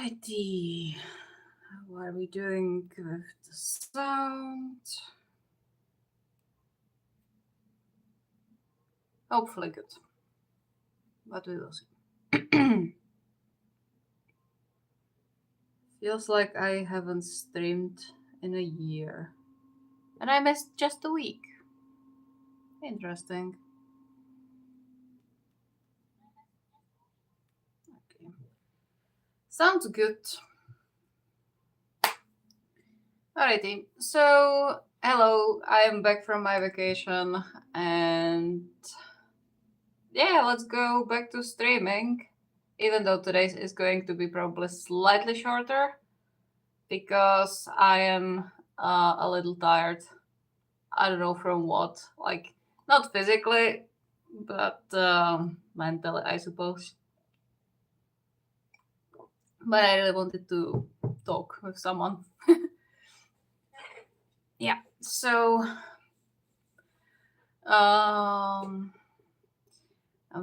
Alrighty. What are we doing with the sound? Hopefully good. But we will see. Feels like I haven't streamed in a year. And I missed just a week. Interesting. Okay. Sounds good. Alrighty, so hello, I am back from my vacation and yeah, let's go back to streaming. Even though today's is going to be probably slightly shorter because I am a little tired. I don't know from what, like not physically, but mentally, I suppose. But I really wanted to talk with someone. Yeah, so I'm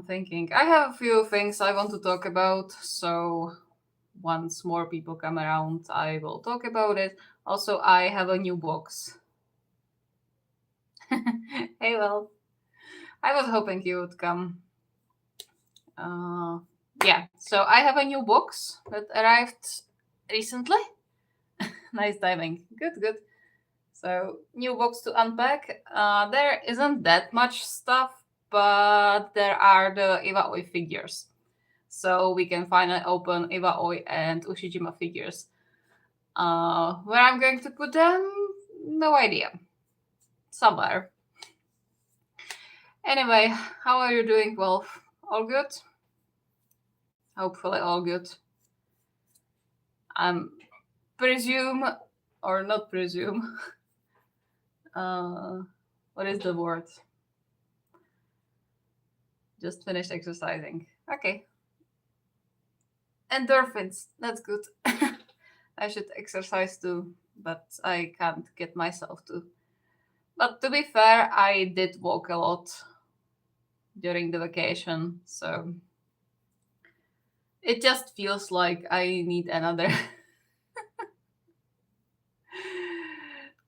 thinking I have a few things I want to talk about, so once more people come around, I will talk about it. Also, I have a new box. Hey, well, I was hoping you would come. Yeah, so I have a new box that arrived recently. Nice timing. Good, good. So, new box to unpack. There isn't that much stuff, but there are the Iwaoi figures. So we can finally open Iwaoi and Ushijima figures. Where I'm going to put them, no idea. Somewhere. Anyway, how are you doing, Wolf? All good? Hopefully all good. Presume, or not presume. What is the word? Just finished exercising. Okay. Endorphins. That's good. I should exercise too, but I can't get myself to. But to be fair, I did walk a lot during the vacation, so it just feels like I need another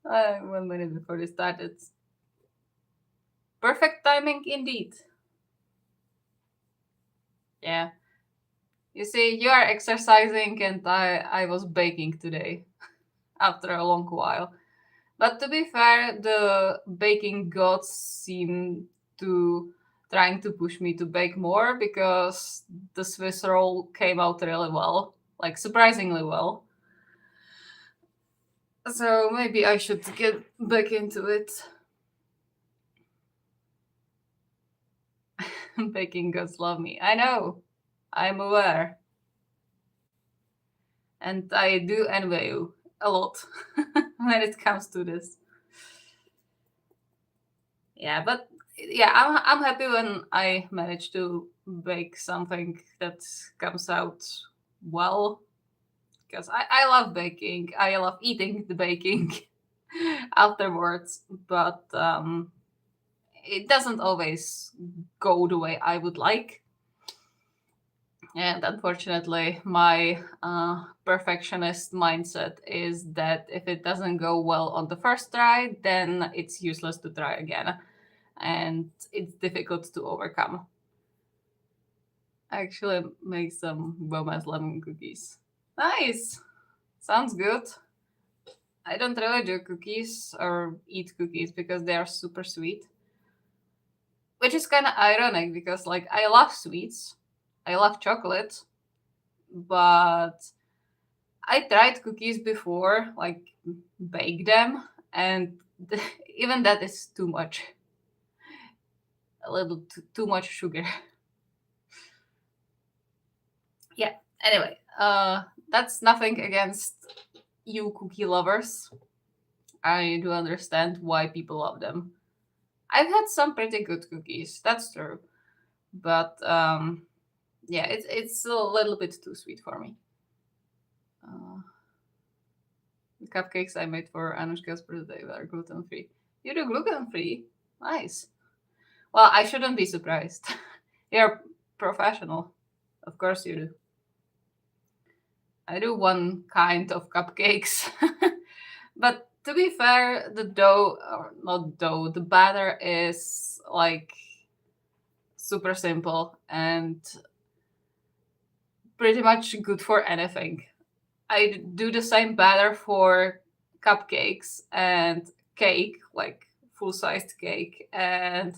1 minute before we started. Perfect timing indeed. Yeah. You see, you are exercising and I was baking today after a long while. But to be fair, the baking gods seem to trying to push me to bake more because the Swiss roll came out really well, like surprisingly well. So maybe I should get back into it. Baking gods love me. I know. I'm aware. And I do envy you a lot when it comes to this. Yeah, but yeah, I'm happy when I manage to bake something that comes out well because I love baking. I love eating the baking afterwards, but it doesn't always go the way I would like. And unfortunately, my perfectionist mindset is that if it doesn't go well on the first try, then it's useless to try again. And it's difficult to overcome. I actually make some romance lemon cookies. Nice! Sounds good. I don't really do cookies or eat cookies because they are super sweet. Which is kind of ironic because, like, I love sweets. I love chocolate. But I tried cookies before, like, bake them. And even that is too much. A little too much sugar. Yeah, anyway, that's nothing against you cookie lovers. I do understand why people love them. I've had some pretty good cookies, that's true. But yeah, it's a little bit too sweet for me. The cupcakes I made for Anushka's birthday were gluten-free. You do gluten-free? Nice. Well, I shouldn't be surprised. You're professional. Of course you do. I do one kind of cupcakes. But to be fair, the dough, or not dough, the batter is like super simple and pretty much good for anything. I do the same batter for cupcakes and cake, like full sized cake. And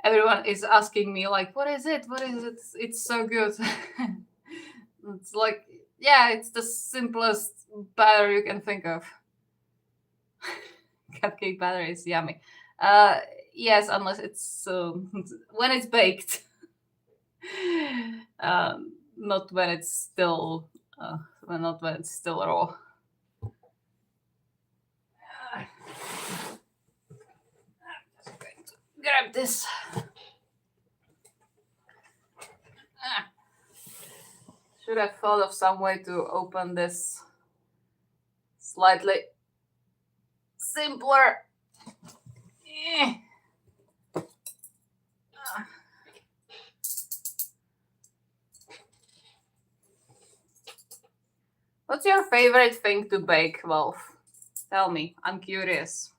everyone is asking me, like, what is it? What is it? It's so good. It's like, yeah, it's the simplest batter you can think of. Cupcake batter is yummy. Uh, yes, unless it's when it's baked, not when it's still not when it's still raw. I'm just going to grab this. Should have thought of some way to open this slightly simpler. What's your favorite thing to bake, Wolf? Tell me, I'm curious.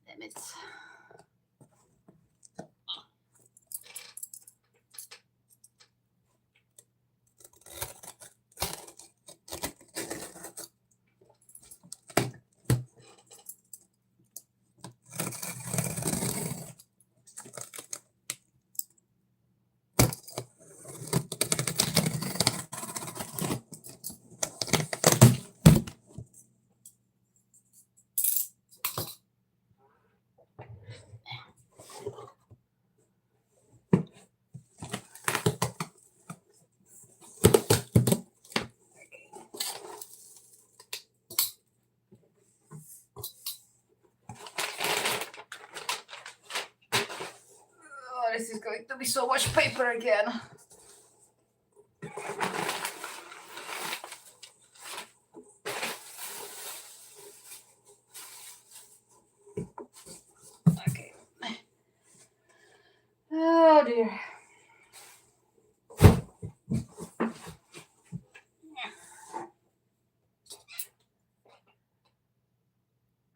Damn it. This is going to be so much paper again. Okay. Oh dear.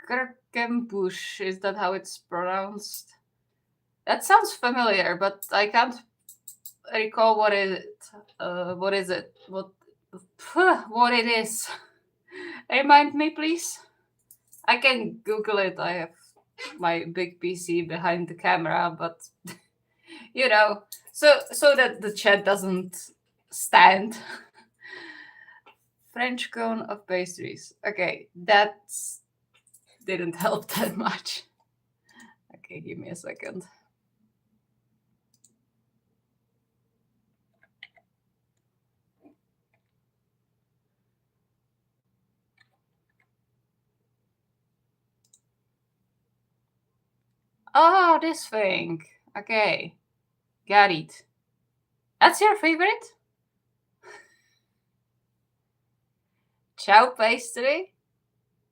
Kirkenbush, is that how it's pronounced? That sounds familiar, but I can't recall what is it. What is it? What it is? Remind me, please. I can Google it. I have my big PC behind the camera, but you know, so that the chat doesn't stand. French cone of pastries. Okay, that didn't help that much. Okay, give me a second. Oh, this thing. Okay. Got it. That's your favorite? Chow pastry?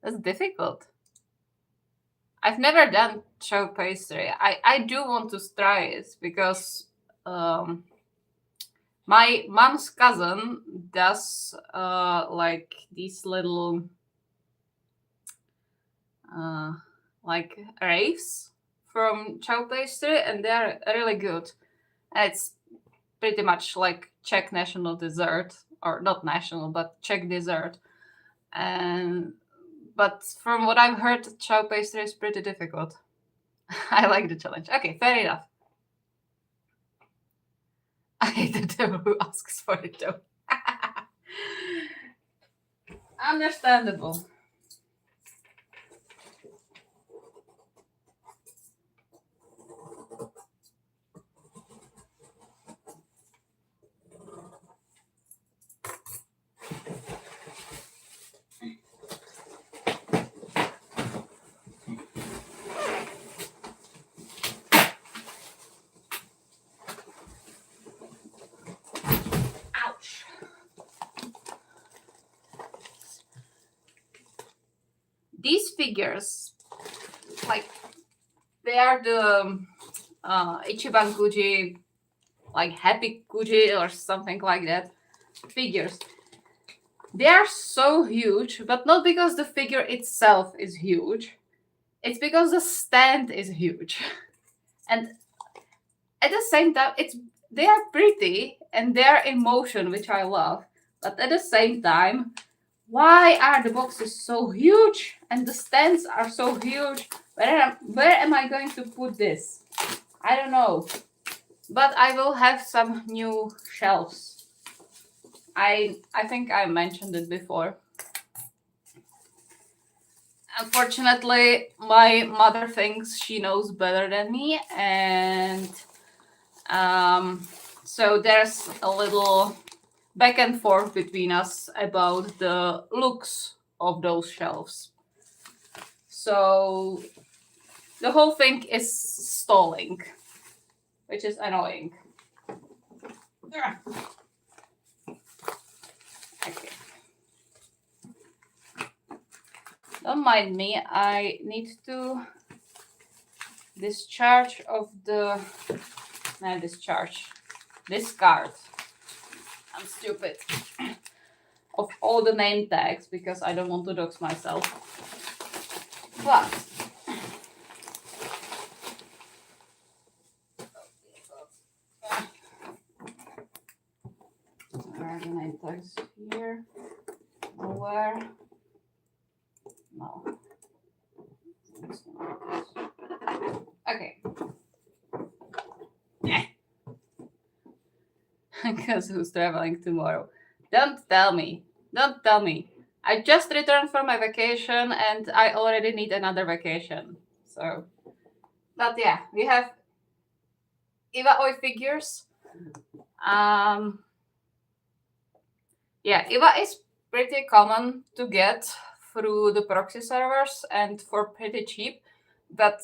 That's difficult. I've never done chow pastry. I do want to try it because my mom's cousin does like these little like raves from chow pastry, and they're really good. And it's pretty much like Czech national dessert, or not national, but Czech dessert. And but from what I've heard, chow pastry is pretty difficult. I like the challenge. Okay, fair enough. I hate the devil who asks for it though. Understandable. these figures, like they are the Ichiban Kuji, like Happy Kuji or something like that figures. They are so huge, but not because the figure itself is huge. It's because the stand is huge. And at the same time, they are pretty and they are in motion, which I love. But at the same time, why are the boxes so huge and the stands are so huge? Where am I going to put this? I don't know. But I will have some new shelves. I think I mentioned it before. Unfortunately, my mother thinks she knows better than me, and so there's a little back and forth between us about the looks of those shelves. So the whole thing is stalling, which is annoying. Okay. Don't mind me, I need to discard this card. I'm stupid. Of all the name tags because I don't want to dox myself. But where are the name tags here? Nowhere. No. Okay. Because who's traveling tomorrow? Don't tell me. Don't tell me. I just returned from my vacation and I already need another vacation. So, but yeah, we have Iwa figures. Yeah, Iwa is pretty common to get through the proxy servers and for pretty cheap. But,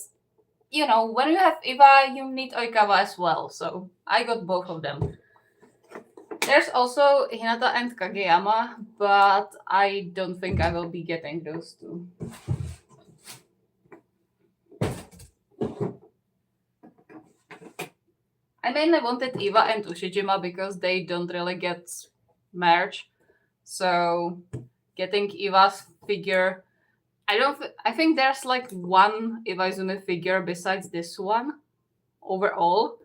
you know, when you have Iwa, you need Oikawa as well. So I got both of them. There's also Hinata and Kageyama, but I don't think I will be getting those two. I mainly wanted Iwa and Ushijima because they don't really get merged. So getting Iwa's figure, I think there's like one Iwaizumi figure besides this one overall.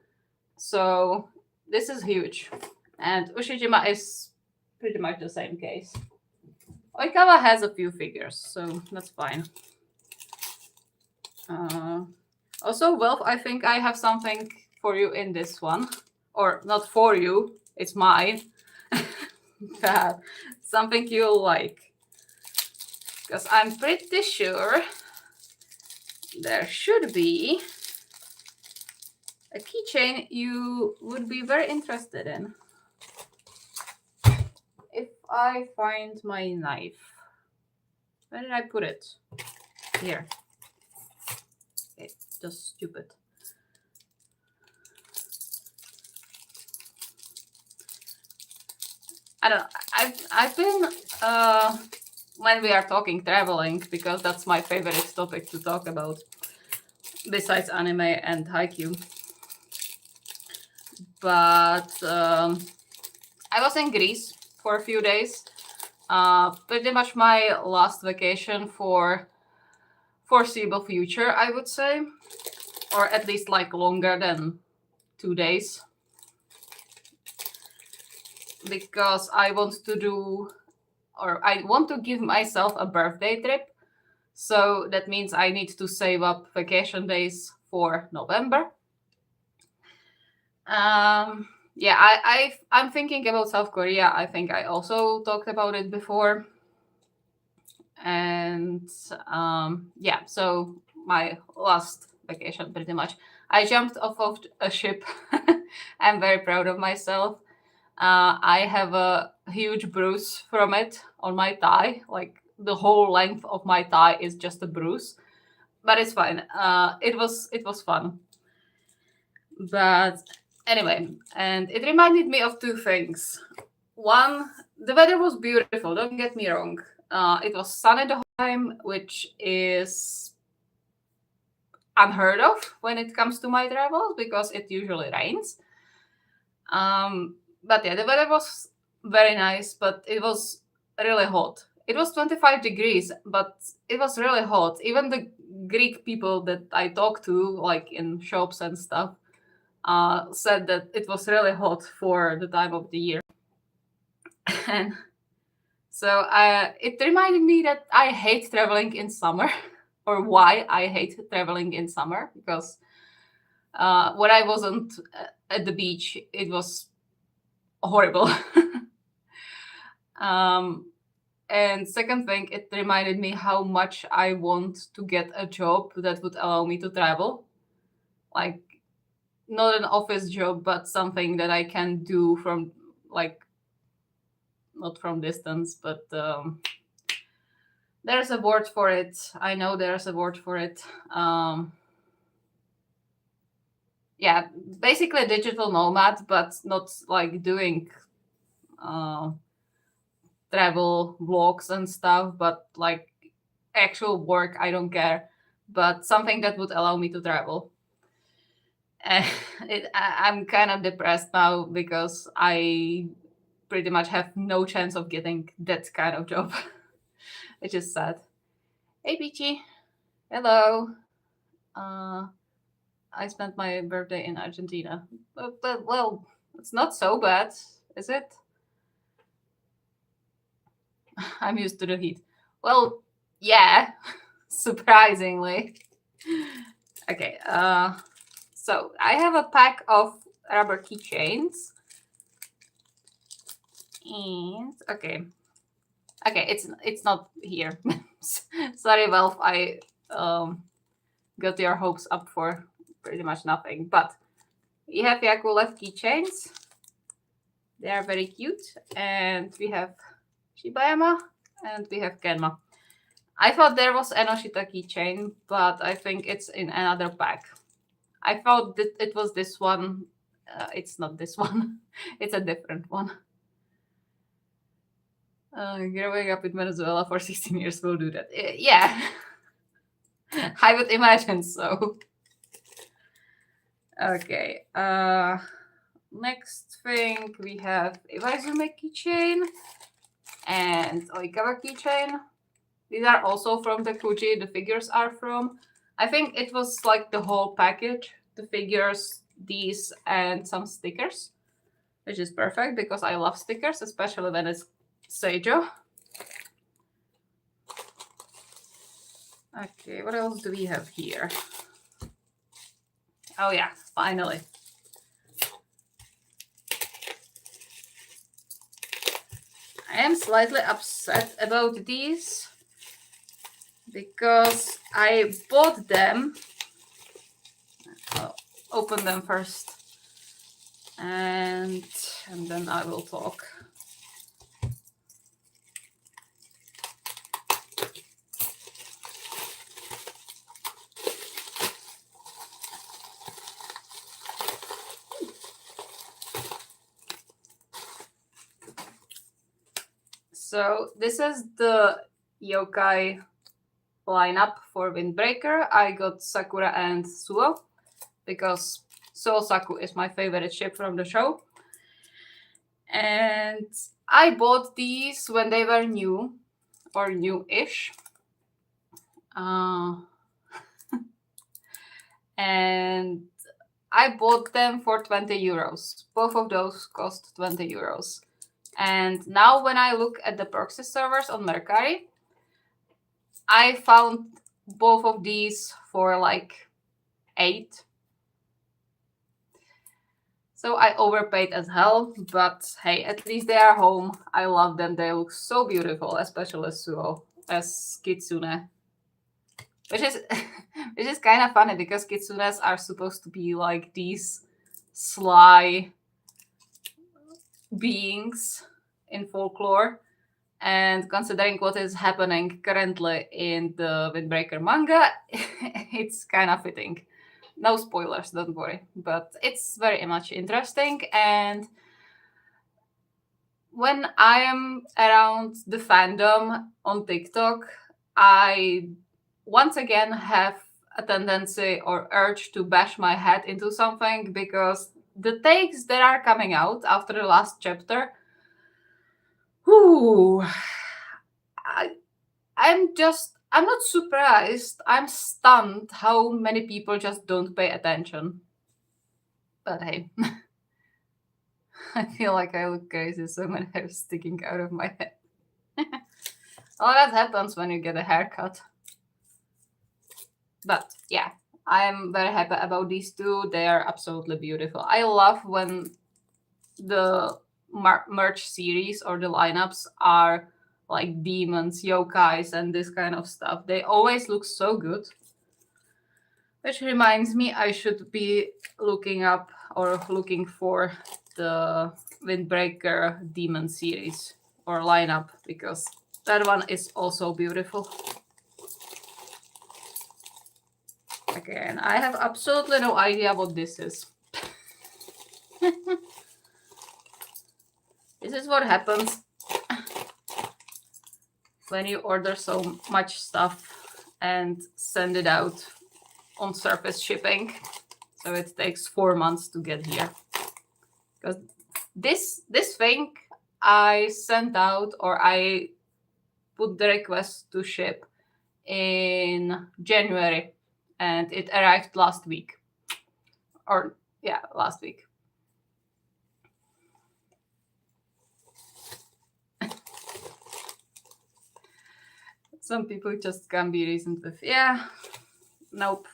So this is huge. And Ushijima is pretty much the same case. Oikawa has a few figures, so that's fine. Also, Wolf, I think I have something for you in this one. Or not for you, it's mine. Something you'll like. Because I'm pretty sure there should be a keychain you would be very interested in. If I find my knife. Where did I put it? Here. Okay, just stupid. I don't know. I've been when we are talking traveling, because that's my favorite topic to talk about besides anime and Haikyuu. But I was in Greece for a few days. Pretty much my last vacation for foreseeable future, I would say, or at least like longer than 2 days, because I want to give myself a birthday trip. So that means I need to save up vacation days for November. Yeah, I'm thinking about South Korea. I think I also talked about it before. And yeah, so my last vacation pretty much. I jumped off of a ship. I'm very proud of myself. I have a huge bruise from it on my thigh. Like the whole length of my thigh is just a bruise. But it's fine. It was fun. But anyway, and it reminded me of two things. One, the weather was beautiful, don't get me wrong. It was sunny the time, which is unheard of when it comes to my travels because it usually rains. But yeah, the weather was very nice, but it was really hot. It was 25 degrees, but it was really hot. Even the Greek people that I talked to, like in shops and stuff, said that it was really hot for the time of the year. And so it reminded me that I hate traveling in summer, or why I hate traveling in summer, because when I wasn't at the beach, it was horrible. And second thing, it reminded me how much I want to get a job that would allow me to travel. Like, not an office job, but something that I can do from, like, not from distance, but there's a word for it. I know there's a word for it. Yeah, basically a digital nomad, but not like doing travel vlogs and stuff, but like actual work, I don't care, but something that would allow me to travel. And I'm kind of depressed now because I pretty much have no chance of getting that kind of job, which is sad. Hey, Peachy. Hello. I spent my birthday in Argentina. But, well, it's not so bad, is it? I'm used to the heat. Well, yeah, surprisingly. Okay, so I have a pack of rubber keychains. And okay, it's not here. Sorry, Valve, I got your hopes up for pretty much nothing. But we have Yaku left keychains. They are very cute, and we have Shibayama, and we have Kenma. I thought there was Enoshita keychain, but I think it's in another pack. I thought that it was this one. It's not this one. It's a different one. Growing up in Venezuela for 16 years will do that. Yeah. I would imagine so. Okay. Next thing we have Iwaizume keychain and Oikawa keychain. These are also from the Kuji. The figures are from. I think it was like the whole package. The figures, these, and some stickers, which is perfect because I love stickers, especially when it's Seijo. Okay, what else do we have here? Oh yeah, finally. I am slightly upset about these because I bought them. I'll open them first and then I will talk. So this is the yokai lineup for Windbreaker. I got Sakura and Suo because Saku is my favorite ship from the show. And I bought these when they were new or new-ish. And I bought them for 20 euros. Both of those cost 20 euros. And now when I look at the proxy servers on Mercari, I found both of these for like 8. So I overpaid as hell, but hey, at least they are home. I love them. They look so beautiful, especially Suo as Kitsune. Which is kind of funny because Kitsunes are supposed to be like these sly beings in folklore, and considering what is happening currently in the Windbreaker manga, it's kind of fitting. No spoilers, don't worry, but it's very much interesting. And when I am around the fandom on TikTok, I once again have a tendency or urge to bash my head into something, because the takes that are coming out after the last chapter, whew, I'm not surprised. I'm stunned how many people just don't pay attention. But hey, I feel like I look crazy, so my hair is sticking out of my head. Well, that happens when you get a haircut. But yeah, I'm very happy about these two. They are absolutely beautiful. I love when the merch series or the lineups are like demons, yokais, and this kind of stuff. They always look so good. Which reminds me, I should be looking up or looking for the Windbreaker Demon series or lineup, because that one is also beautiful. Again, I have absolutely no idea what this is. This is what happens when you order so much stuff and send it out on surface shipping. So it takes 4 months to get here. Because this thing I sent out, or I put the request to ship in January, and it arrived last week. Or yeah, last week. Some people just can't be reasoned with. Yeah, nope.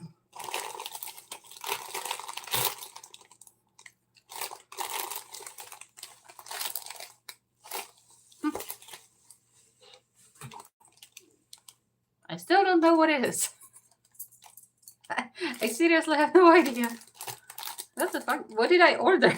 I still don't know what it is. I seriously have no idea. What the fuck? What did I order?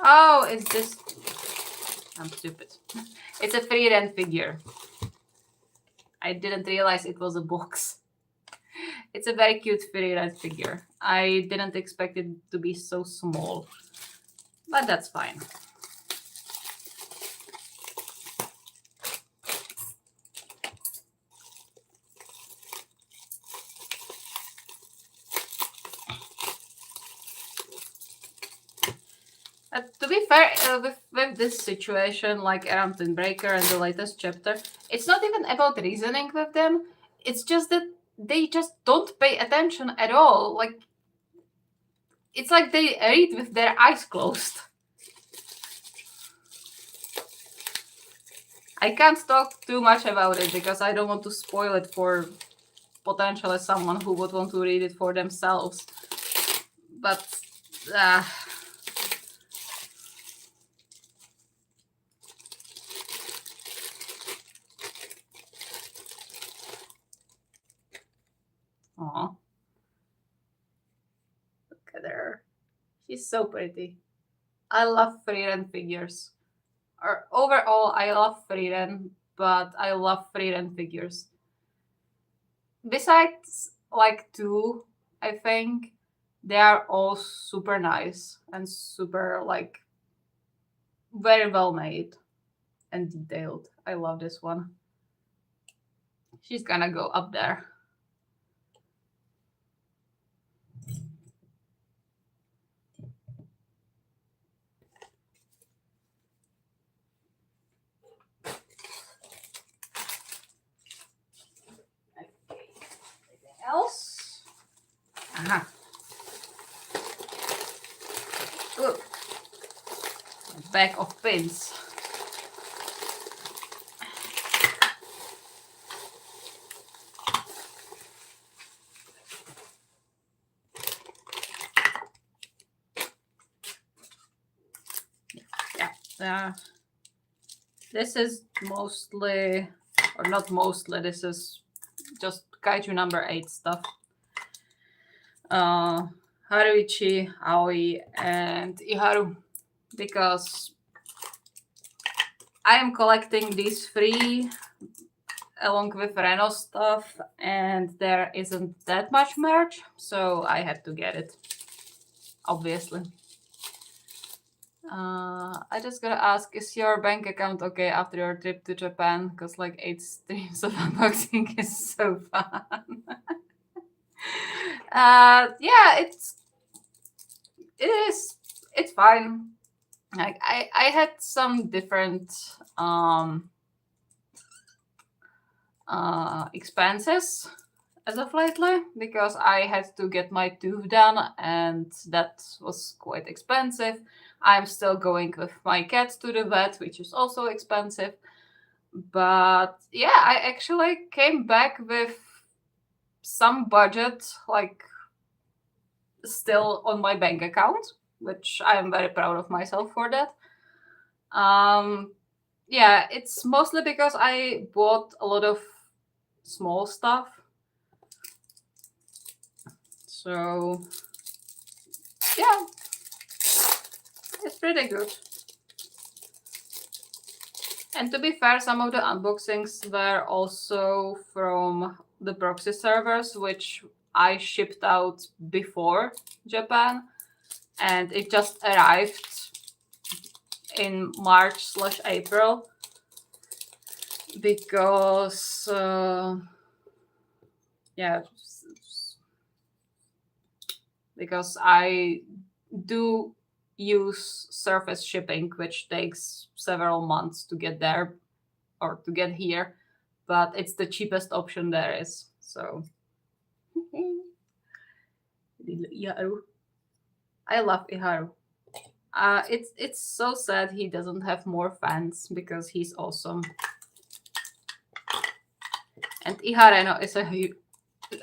Oh, it's this. I'm stupid. It's a free rent figure. I didn't realize it was a box. It's a very cute free rent figure. I didn't expect it to be so small, but that's fine. To be fair, with this situation, like around Windbreaker and the latest chapter, it's not even about reasoning with them. It's just that they just don't pay attention at all. Like, it's like they read with their eyes closed. I can't talk too much about it because I don't want to spoil it for potentially someone who would want to read it for themselves. But aw. Look at her. She's so pretty. I love Frieren figures. Or overall, I love Frieren, but I love Frieren figures. Besides, like 2, I think, they are all super nice and super, like, very well made and detailed. I love this one. She's gonna go up there. Else? Aha. Ooh. A bag of pins. Yeah. This is mostly, or not mostly, this is just Kaiju number 8 stuff. Haruichi, Aoi, and Iharu, because I am collecting these three along with Reno stuff, and there isn't that much merch, so I had to get it, obviously. I just gotta ask, is your bank account okay after your trip to Japan? Because like 8 streams of unboxing is so fun. Yeah, it's fine. Like I had some different expenses as of lately, because I had to get my tooth done, and that was quite expensive. I'm still going with my cat to the vet, which is also expensive. But yeah, I actually came back with some budget, like still on my bank account, which I am very proud of myself for that. Yeah, it's mostly because I bought a lot of small stuff. So yeah, it's pretty good. And to be fair, some of the unboxings were also from the proxy servers, which I shipped out before Japan, and it just arrived in March/April because yeah, because I do use surface shipping, which takes several months to get there or to get here, but it's the cheapest option there is. So Iharu. I love Iharu. It's so sad he doesn't have more fans because he's awesome. And Ihareno is a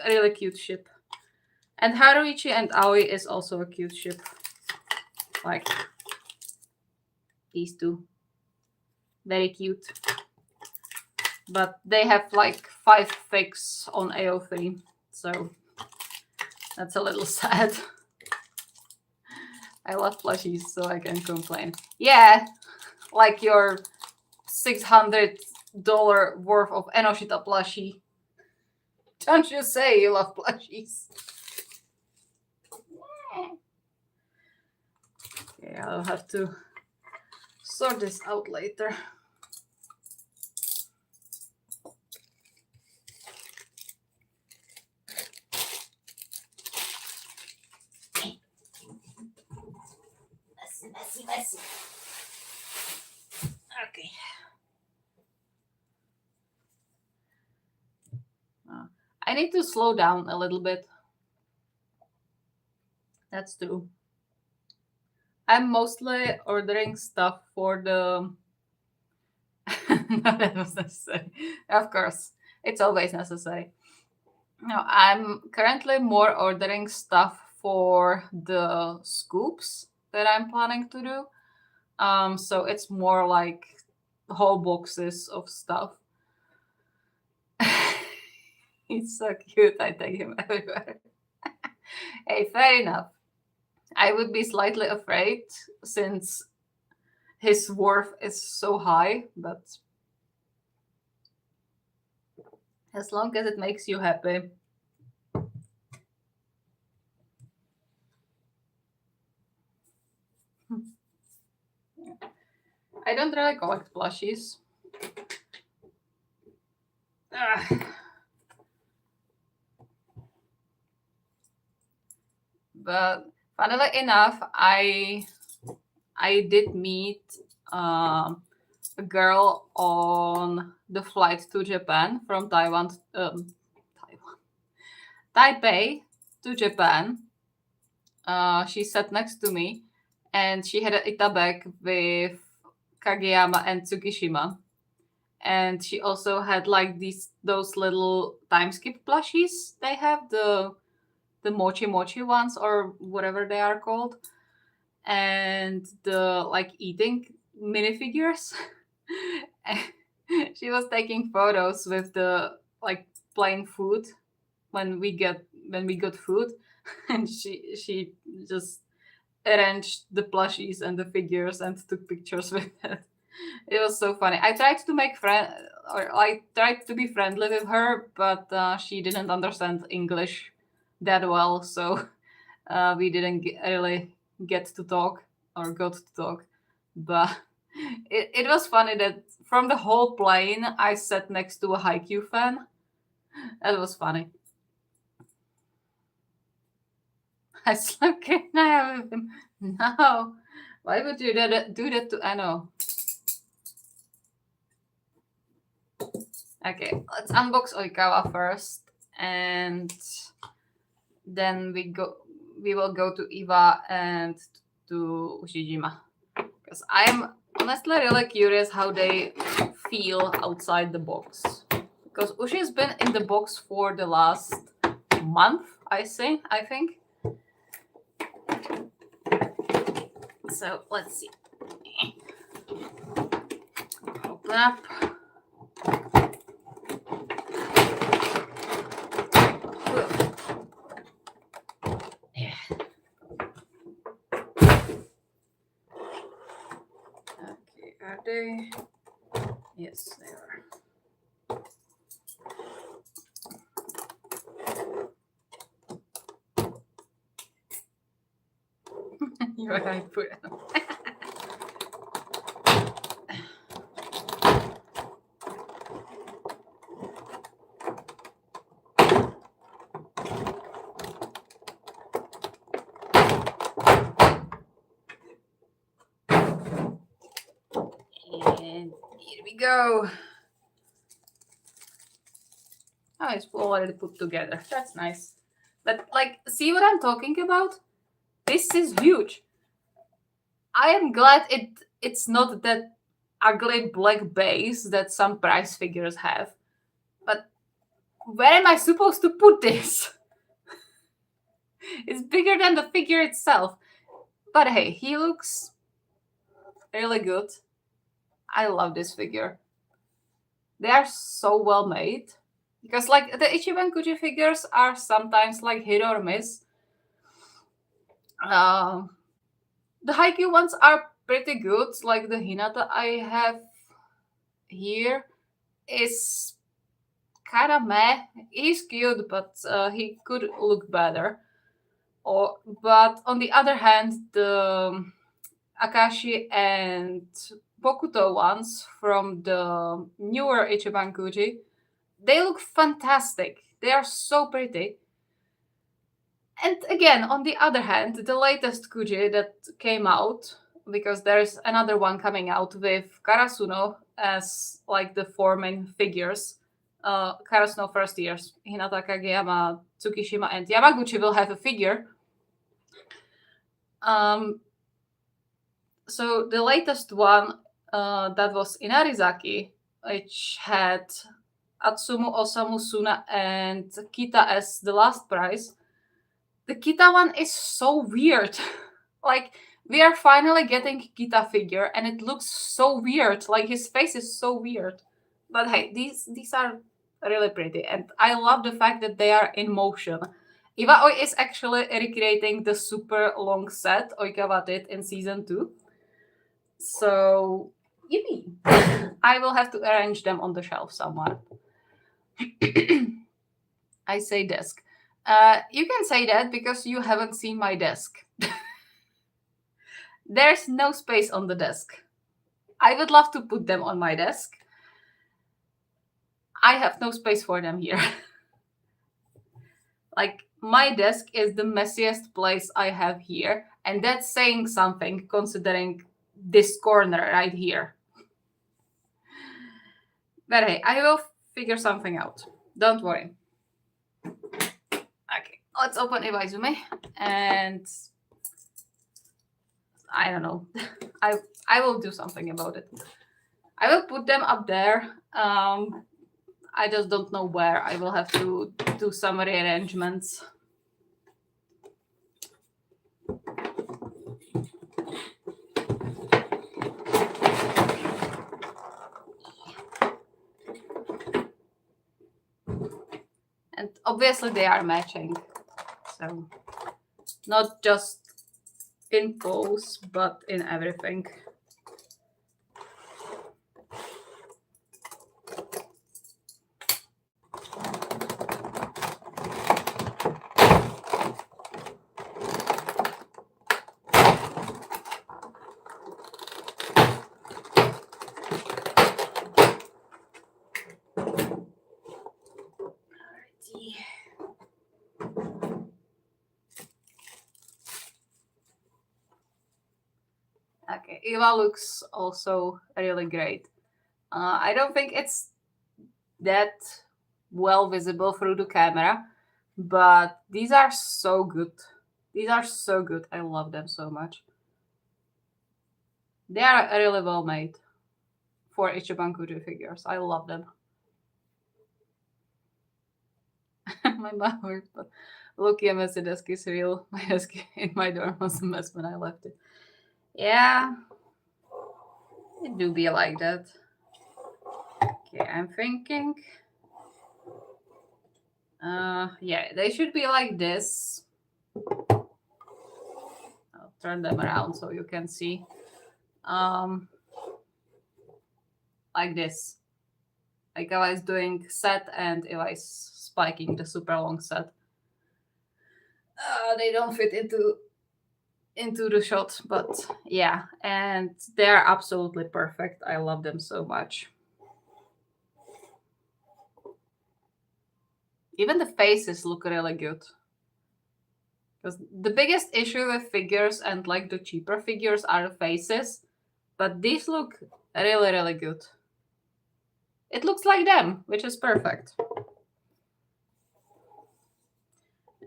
really cute ship. And Haruichi and Aoi is also a cute ship. Like these two. Very cute. But they have like 5 fics on AO3, so that's a little sad. I love plushies, so I can complain. Yeah, like your $600 worth of Enoshita plushie. Don't you say you love plushies? Okay, I'll have to sort this out later. Messy. Okay. I need to slow down a little bit. That's true. I'm mostly ordering stuff for the... No, that was necessary. Of course, it's always necessary. No, I'm currently more ordering stuff for the scoops that I'm planning to do. So it's more like whole boxes of stuff. He's so cute. I take him everywhere. Hey, fair enough. I would be slightly afraid since his worth is so high, but as long as it makes you happy. I don't really collect plushies. But funnily enough, I did meet a girl on the flight to Japan from Taipei to Japan. She sat next to me, and she had an Ita bag with Kageyama and Tsukishima. And she also had like those little time skip plushies. They have the mochi mochi ones or whatever they are called, and the like eating minifigures. She was taking photos with the like plain food when we got food. and she just arranged the plushies and the figures and took pictures with it. It was so funny. I tried to make friend, or I tried to be friendly with her, but she didn't understand English that well, so we didn't really get to talk or got to talk. But it was funny that from the whole plane, I sat next to a Haikyuu fan. That was funny. I slept Kirnaya with him. No. Why would you do that to Anno? Okay, let's unbox Oikawa first, and then we will go to Iwa and to Ushijima, because I'm honestly really curious how they feel outside the box. Because Ushi's been in the box for the last month, I think. So let's see. Open up. Yeah. Okay, are they? Yes, they are. You're right, put it. And here we go. Oh, it's already put together. That's nice. But like, see what I'm talking about? This is huge. I am glad it's not that ugly black base that some price figures have. But where am I supposed to put this? It's bigger than the figure itself. But hey, he looks really good. I love this figure. They are so well made. Because like the Ichiban Kuji figures are sometimes like hit or miss. The Haikyuu ones are pretty good. Like the Hinata I have here is kind of meh. He's cute, but he could look better. But on the other hand, the Akashi and Bokuto ones from the newer Ichiban Kuji, they look fantastic. They are so pretty. And again, on the other hand, the latest Kuji that came out, because there's another one coming out with Karasuno as like the four main figures. Karasuno first years, Hinata, Kageyama, Tsukishima, and Yamaguchi will have a figure. So the latest one that was Inarizaki, which had Atsumu, Osamu, Suna, and Kita as the last prize. The Kita one is so weird. Like, we are finally getting Kita figure, and it looks so weird. Like, his face is so weird. But hey, these are really pretty, and I love the fact that they are in motion. Iwaoi is actually recreating the super long set Oikawa did in season 2. So, yippee! I will have to arrange them on the shelf somewhere. I say desk. You can say that because you haven't seen my desk. There's no space on the desk. I would love to put them on my desk. I have no space for them here. Like, my desk is the messiest place I have here, and that's saying something considering this corner right here. But hey, I will figure something out. Don't worry. Okay, let's open Iwaizume, and I don't know. I will do something about it. I will put them up there. I just don't know where. I will have to do some rearrangements. And obviously they are matching. So not just in pose, but in everything. Okay, Eva looks also really great. I don't think it's that well visible through the camera, but these are so good. These are so good. I love them so much. They are really well made for Ichiban Kujo figures. I love them. My mom works, but Loki and the desk is real. My desk in my dorm was a mess when I left it. Yeah, it do be like that. Okay, I'm thinking. Yeah, they should be like this. I'll turn them around so you can see. Like this. Like I was doing set and if I was spiking the super long set. They don't fit into the shot, but yeah, and they're absolutely perfect. I love them so much. Even the faces look really good. Because the biggest issue with figures and like the cheaper figures are the faces, but these look really, really good. It looks like them, which is perfect.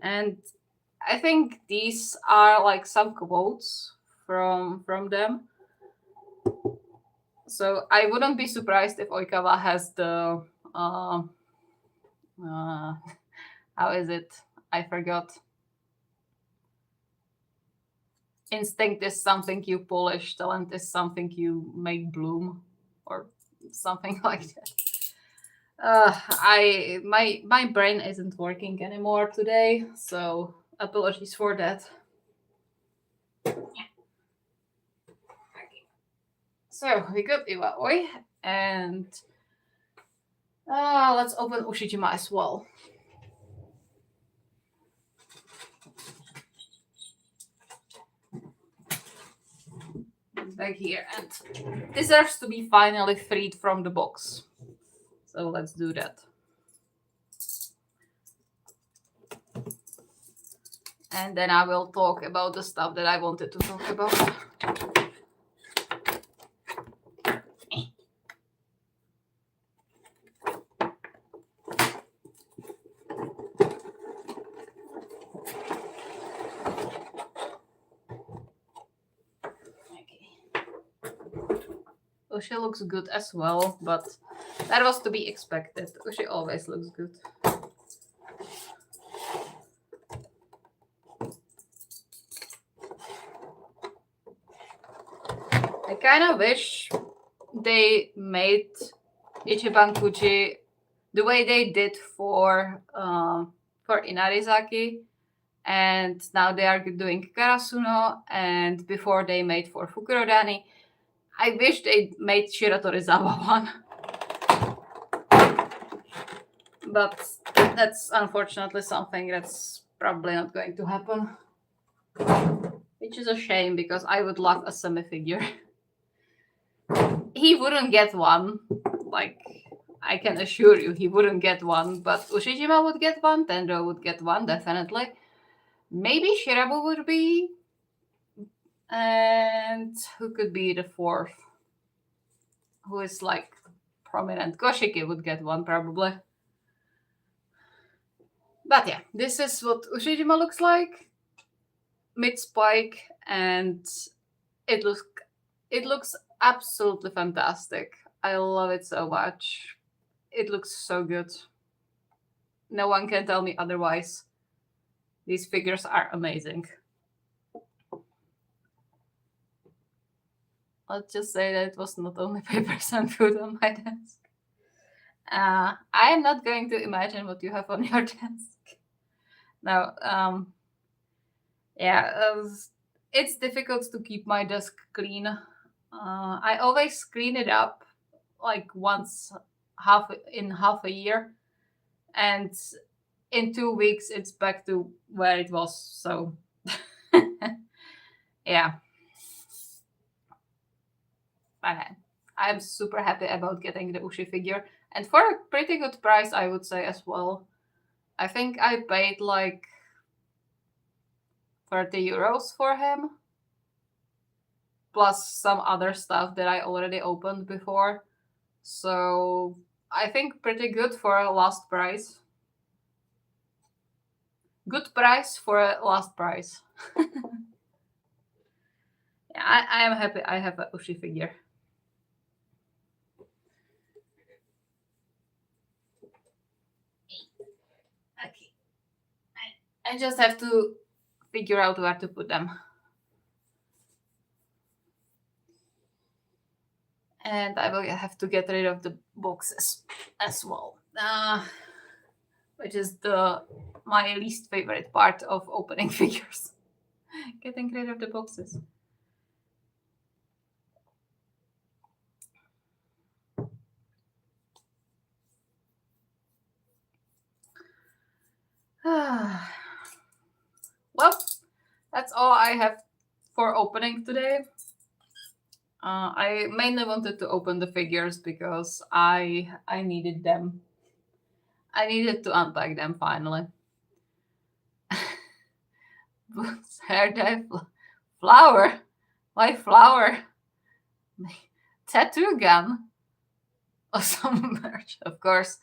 And I think these are like some quotes from them. So I wouldn't be surprised if Oikawa has the how is it? I forgot. Instinct is something you polish, talent is something you make bloom, or something like that. My brain isn't working anymore today, so apologies for that. So we got Iwaoi, and let's open Ushijima as well. Back here, and deserves to be finally freed from the box. So let's do that. And then I will talk about the stuff that I wanted to talk about. Ushi looks good as well, but that was to be expected. Ushi always looks good. I kind of wish they made Ichiban Kuji the way they did for Inarizaki, and now they are doing Karasuno, and before they made for Fukurodani. I wish they made Shiratorizawa one. But that's unfortunately something that's probably not going to happen. Which is a shame because I would love a semi-figure. He wouldn't get one. Like, I can assure you he wouldn't get one. But Ushijima would get one, Tendo would get one, definitely. Maybe Shirabu would be. And who could be the fourth? Who is like prominent? Koshiki would get one probably. But yeah, this is what Ushijima looks like. Mid-spike, and it looks absolutely fantastic. I love it so much. It looks so good. No one can tell me otherwise. These figures are amazing. Let's just say that it was not only papers and food on my desk. I am not going to imagine what you have on your desk. Now, Yeah, it's difficult to keep my desk clean. I always clean it up like once half a year, and in 2 weeks it's back to where it was. So yeah, I'm super happy about getting the Ushi figure, and for a pretty good price, I would say as well. I think I paid like 30 euros for him, plus some other stuff that I already opened before. So I think pretty good for a last price. Good price for a last price. Yeah, I am happy I have a Ushi figure. Okay. I just have to figure out where to put them. And I will have to get rid of the boxes as well. Which is my least favorite part of opening figures. Getting rid of the boxes. Well, that's all I have for opening today. I mainly wanted to open the figures because I needed them. I needed to unpack them finally. Hair dye flower. Why flower? Tattoo gun. Or some merch, of course.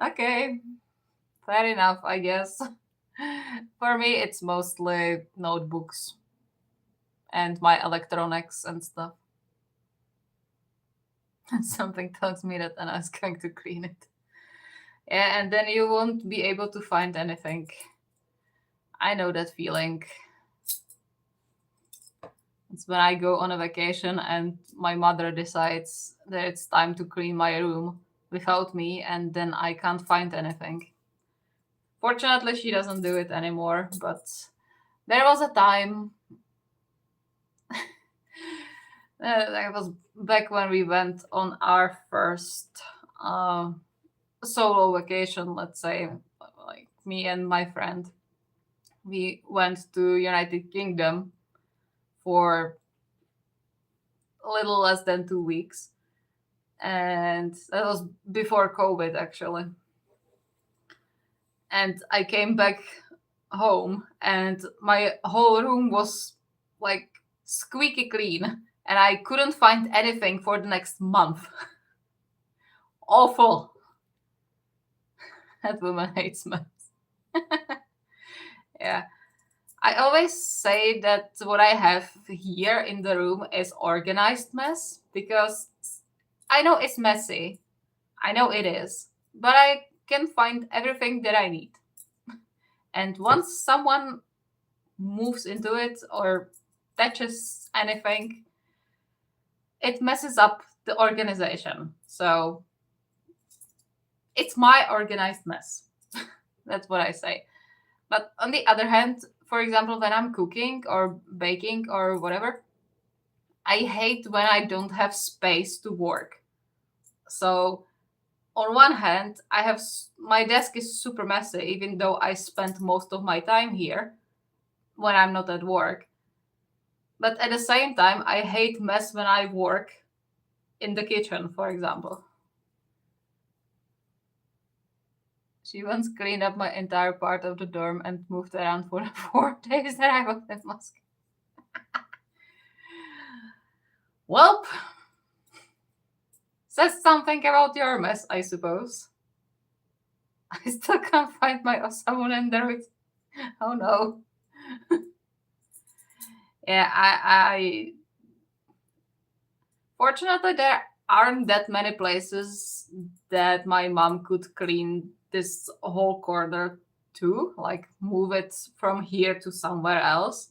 Okay, fair enough, I guess. For me, it's mostly notebooks and my electronics and stuff. Something tells me that Anna's going to clean it. Yeah, and then you won't be able to find anything. I know that feeling. It's when I go on a vacation and my mother decides that it's time to clean my room without me, and then I can't find anything. Fortunately, she doesn't do it anymore, but there was a time. That was back when we went on our first solo vacation, let's say, like me and my friend. We went to United Kingdom for a little less than 2 weeks, and that was before COVID actually. And I came back home, and my whole room was like squeaky clean, and I couldn't find anything for the next month. Awful. That woman hates mess. Yeah. I always say that what I have here in the room is organized mess because I know it's messy. I know it is. But I can find everything that I need. And once someone moves into it or touches anything, it messes up the organization. So it's my organized mess. That's what I say. But on the other hand, for example, when I'm cooking or baking or whatever, I hate when I don't have space to work. So on one hand, my desk is super messy, even though I spend most of my time here when I'm not at work. But at the same time, I hate mess when I work in the kitchen, for example. She once cleaned up my entire part of the dorm and moved around for the 4 days that I was in Moscow. Welp, says something about your mess, I suppose. I still can't find my Osamu Android. Oh no. Yeah, I fortunately there aren't that many places that my mom could clean this whole corner to, like move it from here to somewhere else.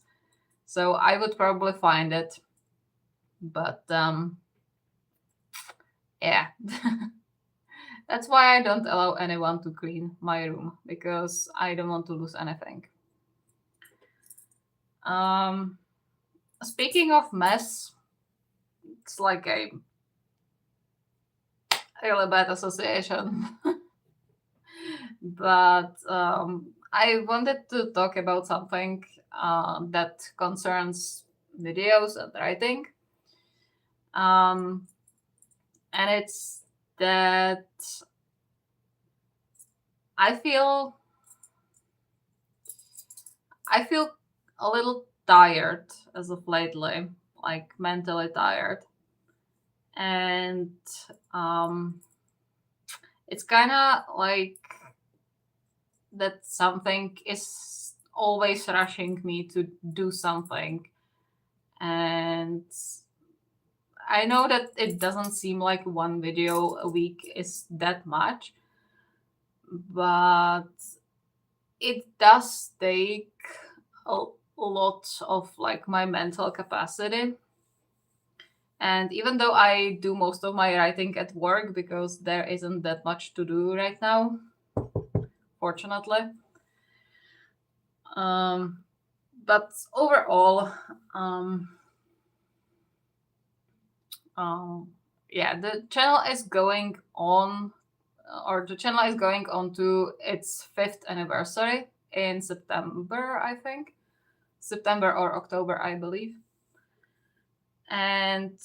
So I would probably find it. But yeah. That's why I don't allow anyone to clean my room, because I don't want to lose anything. Speaking of mess, it's like a really bad association. But I wanted to talk about something that concerns videos and writing. And it's that I feel a little tired as of lately, like mentally tired. And it's kind of like that something is always rushing me to do something. And I know that it doesn't seem like one video a week is that much, but it does take a lot of like my mental capacity. And even though I do most of my writing at work because there isn't that much to do right now, fortunately. But overall, yeah, the channel is going on, or the channel is going on to its 5th anniversary in September, I think. September or October, I believe. And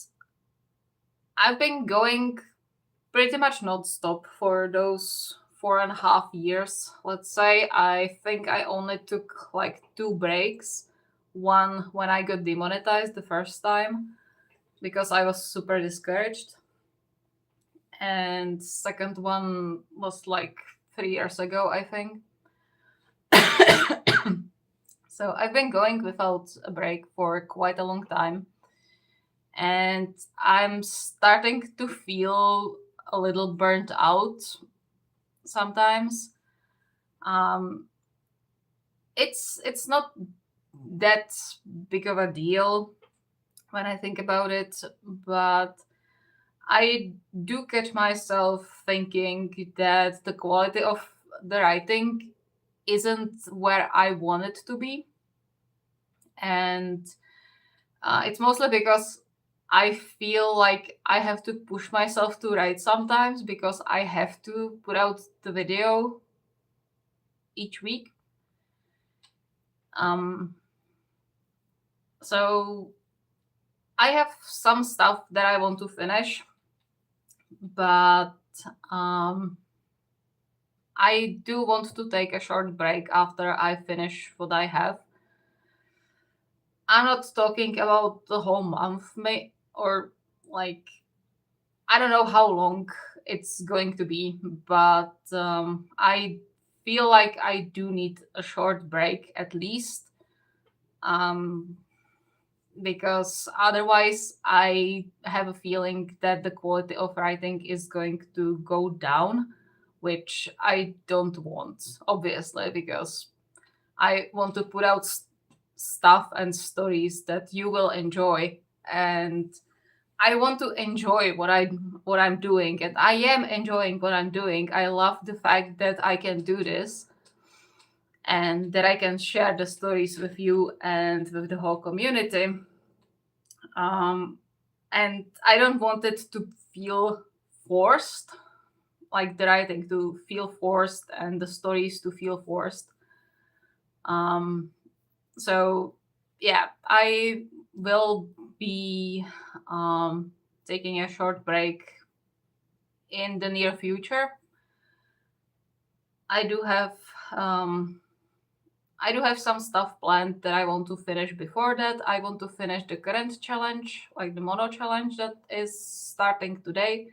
I've been going pretty much non-stop for those 4.5 years, let's say. I think I only took like 2 breaks. One when I got demonetized the first time because I was super discouraged. And second one was like 3 years ago, I think. So I've been going without a break for quite a long time. And I'm starting to feel a little burnt out sometimes. It's not that big of a deal when I think about it, but I do catch myself thinking that the quality of the writing isn't where I want it to be. And it's mostly because I feel like I have to push myself to write sometimes because I have to put out the video each week. So I have some stuff that I want to finish, but I do want to take a short break after I finish what I have. I'm not talking about the whole month, or like, I don't know how long it's going to be, but I feel like I do need a short break at least. Because otherwise I have a feeling that the quality of writing is going to go down, which I don't want, obviously, because I want to put out stuff and stories that you will enjoy, and I want to enjoy what I'm doing, and I am enjoying what I'm doing. I love the fact that I can do this and that I can share the stories with you and with the whole community. And I don't want it to feel forced, like the writing to feel forced and the stories to feel forced. So yeah, I will be taking a short break in the near future. I do have some stuff planned that I want to finish before that. I want to finish the current challenge, like the mono challenge that is starting today,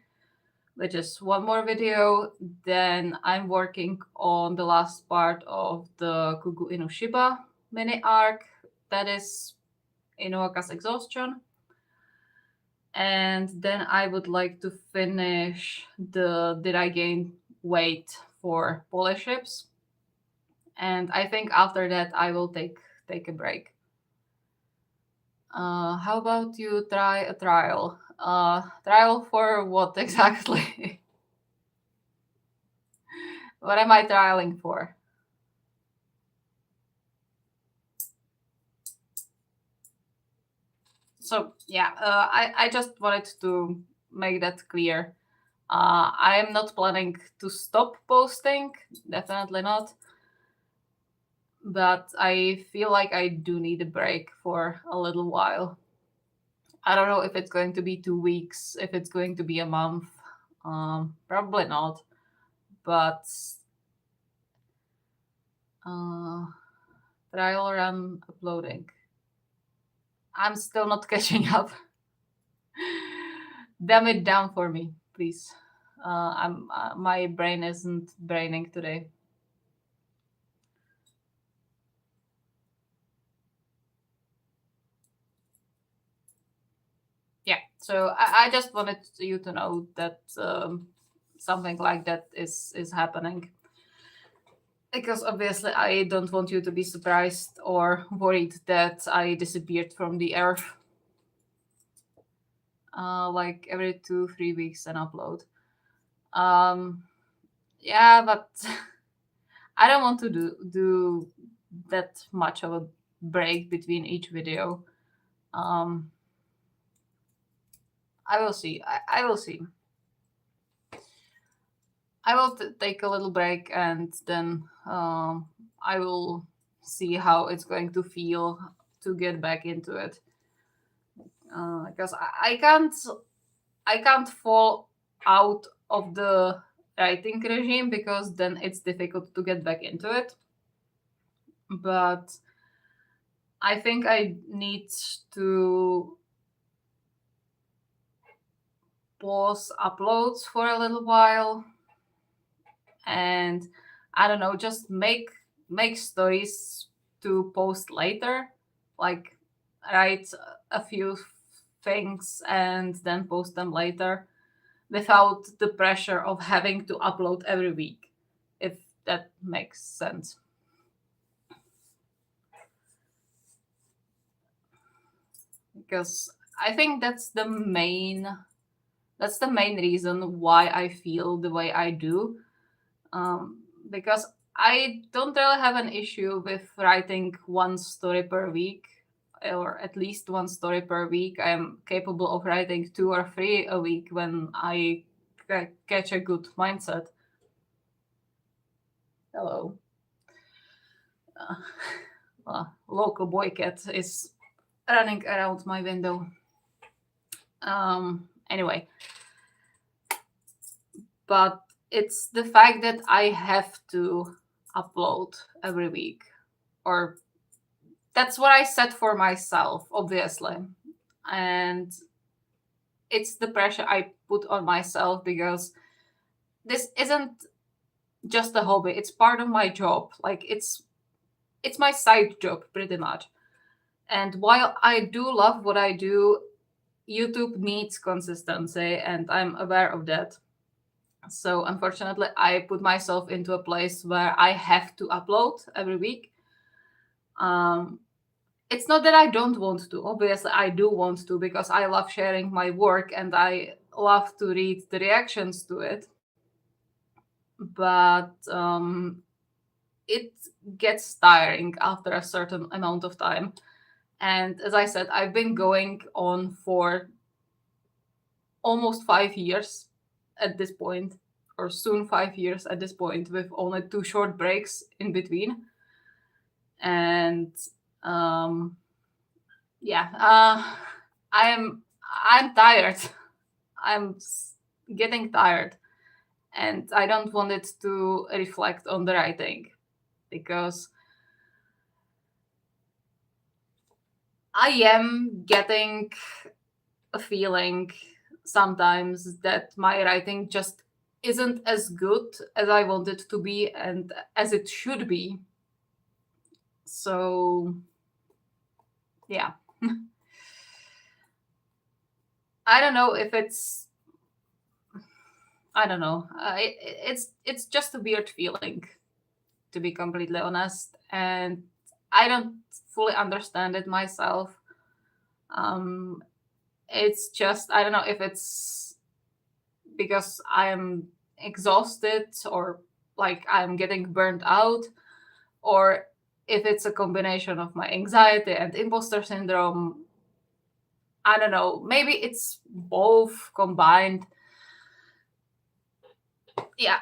which is one more video. Then I'm working on the last part of the Kugu Inushiba mini arc, that is Inuaka's exhaustion. And then I would like to finish the Did I Gain Weight for Polish ships. And I think after that I will take a break. How about you try a trial? Trial for what exactly? What am I trialing for? So yeah, I just wanted to make that clear. I am not planning to stop posting, definitely not. But I feel like I do need a break for a little while. I don't know if it's going to be 2 weeks, if it's going to be a month. Probably not. But uh, trial run uploading. I'm still not catching up. Dumb it down for me, please. My brain isn't braining today. Yeah, so I just wanted you to know that something like that is happening, because obviously I don't want you to be surprised or worried that I disappeared from the earth like every 2-3 weeks and upload. Yeah, but I don't want to do that much of a break between each video. um I will see. I will see. I will take a little break, and then I will see how it's going to feel to get back into it. Because I can't fall out of the writing regime, because then it's difficult to get back into it. But I think I need to pause uploads for a little while, and I don't know, just make stories to post later, like write a few things and then post them later without the pressure of having to upload every week, if that makes sense. Because I think that's the main reason why I feel the way I do. Because I don't really have an issue with writing one story per week, or at least one story per week. I am capable of writing 2 or 3 a week when I catch a good mindset. Hello. Local boy cat is running around my window. Anyway, but it's the fact that I have to upload every week, or that's what I set for myself, obviously. And it's the pressure I put on myself, because this isn't just a hobby, it's part of my job. Like it's my side job pretty much. And while I do love what I do, YouTube needs consistency, and I'm aware of that. So unfortunately, I put myself into a place where I have to upload every week. Um, it's not that I don't want to. Obviously, I do want to, because I love sharing my work and I love to read the reactions to it. But it gets tiring after a certain amount of time. And as I said, I've been going on for almost 5 years at this point, or soon 5 years at this point, with only 2 short breaks in between. And um, yeah, I'm tired. I'm getting tired, and I don't want it to reflect on the writing, because I am getting a feeling sometimes that my writing just isn't as good as I want it to be and as it should be. So, yeah. I don't know if it's I don't know. It's just a weird feeling, to be completely honest, and I don't fully understand it myself. Um, it's just I don't know if it's because I'm exhausted, or like I'm getting burnt out, or if it's a combination of my anxiety and imposter syndrome. I don't know. Maybe it's both combined. Yeah.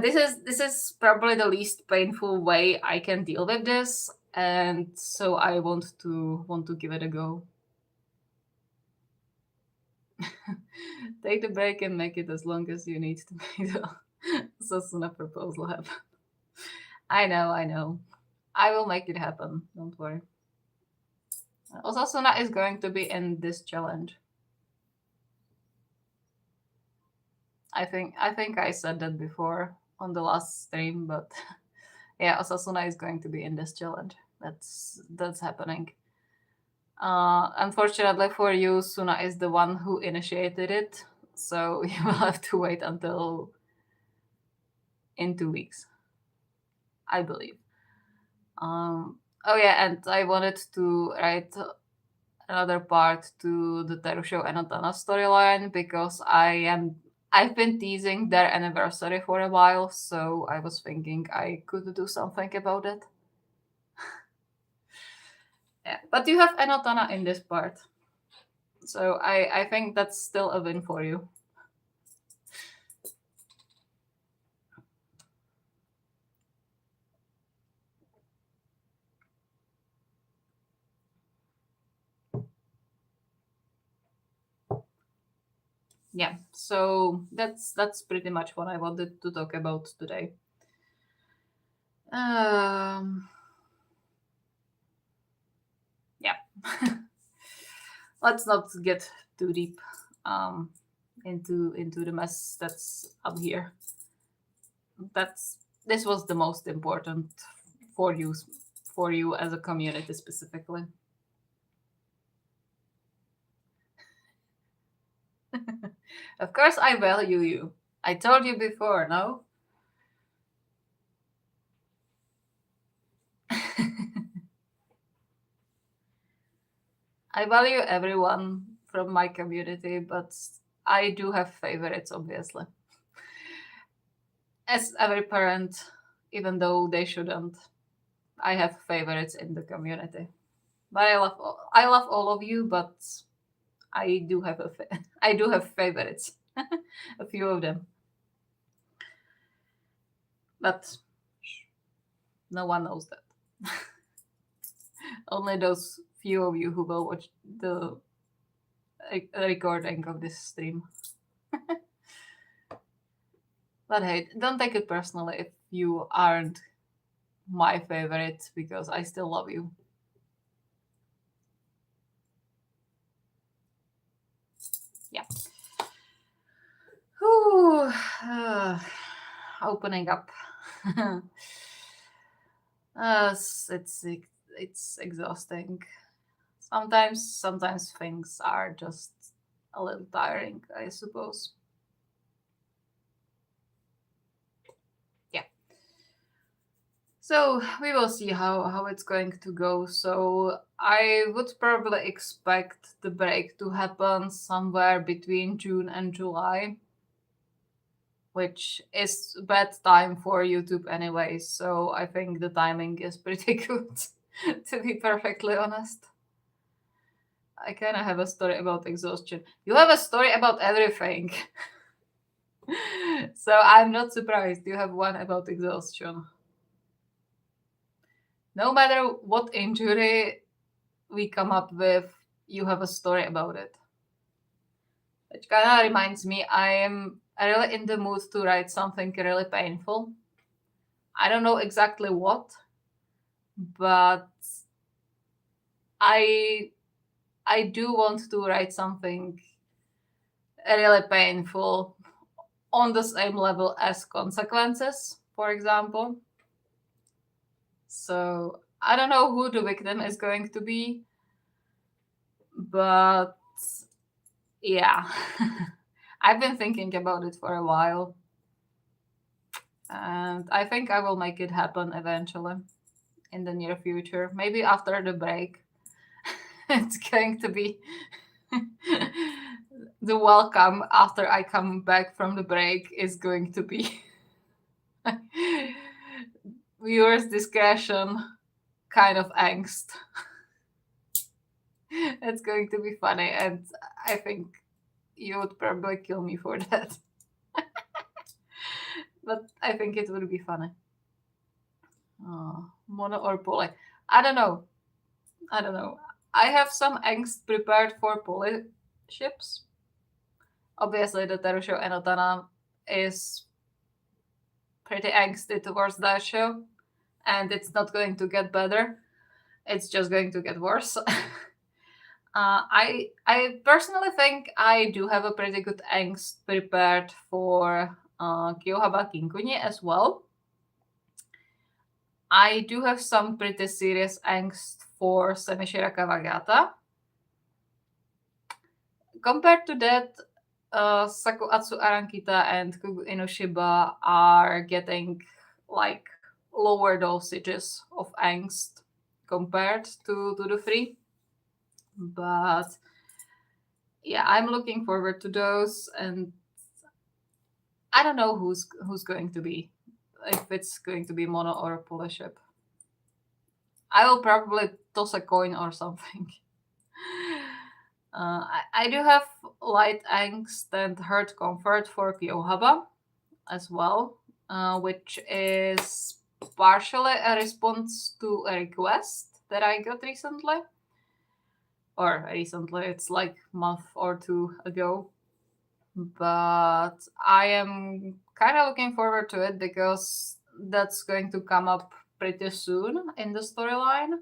This is probably the least painful way I can deal with this, and so I want to give it a go. Take the break and make it as long as you need to make the Sasuna proposal happen. I know. I will make it happen. Don't worry. Osasuna is going to be in this challenge. I think I said that before on the last stream, but yeah, Osasuna is going to be in this challenge. That's happening. Unfortunately for you, Suna is the one who initiated it, so you will have to wait until in 2 weeks, I believe. Oh yeah, and I wanted to write another part to the Terusho and Otana storyline because I've been teasing their anniversary for a while, so I was thinking I could do something about it. Yeah, but you have Anotana in this part, so I think that's still a win for you. Yeah, so that's pretty much what I wanted to talk about today. Um, yeah, let's not get too deep um, into the mess that's up here. That's this was the most important for you as a community specifically. Of course, I value you. I told you before, no? I value everyone from my community, but I do have favorites, obviously. As every parent, even though they shouldn't, I have favorites in the community. But I love all of you, but I do have I do have favorites, a few of them, but no one knows that. Only those few of you who will watch the recording of this stream. But hey, don't take it personally if you aren't my favorite, because I still love you. Yeah. Whew. Opening up. It's exhausting. Sometimes things are just a little tiring, I suppose. Yeah. So we will see how it's going to go. So I would probably expect the break to happen somewhere between June and July, which is bad time for YouTube anyway. So I think the timing is pretty good, to be perfectly honest. I kind of have a story about exhaustion. You have a story about everything. So I'm not surprised you have one about exhaustion. No matter what injury we come up with, you have a story about it. Which kind of reminds me, I am really in the mood to write something really painful. I don't know exactly what, but I I do want to write something really painful on the same level as consequences, for example. So I don't know who the victim is going to be, but yeah, I've been thinking about it for a while, and I think I will make it happen eventually in the near future, maybe after the break. It's going to be the welcome after I come back from the break is going to be Viewers' discretion, kind of angst. It's going to be funny, and I think you would probably kill me for that. But I think it would be funny. Mono or poly? I don't know. I don't know. I have some angst prepared for poly ships. Obviously, the Terusho and Otana is pretty angsty towards that show, and it's not going to get better. It's just going to get worse. I personally think I do have a pretty good angst prepared for Kyohaba Kinkuni as well. I do have some pretty serious angst for Semishira Kawagata. Compared to that, Sakuatsu Arankita and Kugu Inoshiba are getting like lower dosages of angst compared to the three. But yeah, I'm looking forward to those, and I don't know who's going to be, if it's going to be mono or a poly ship. I will probably toss a coin or something. I do have light angst and hurt comfort for Kyohaba as well, which is partially a response to a request that I got recently. Or recently, it's like a month or two ago. But I am kind of looking forward to it because that's going to come up pretty soon in the storyline.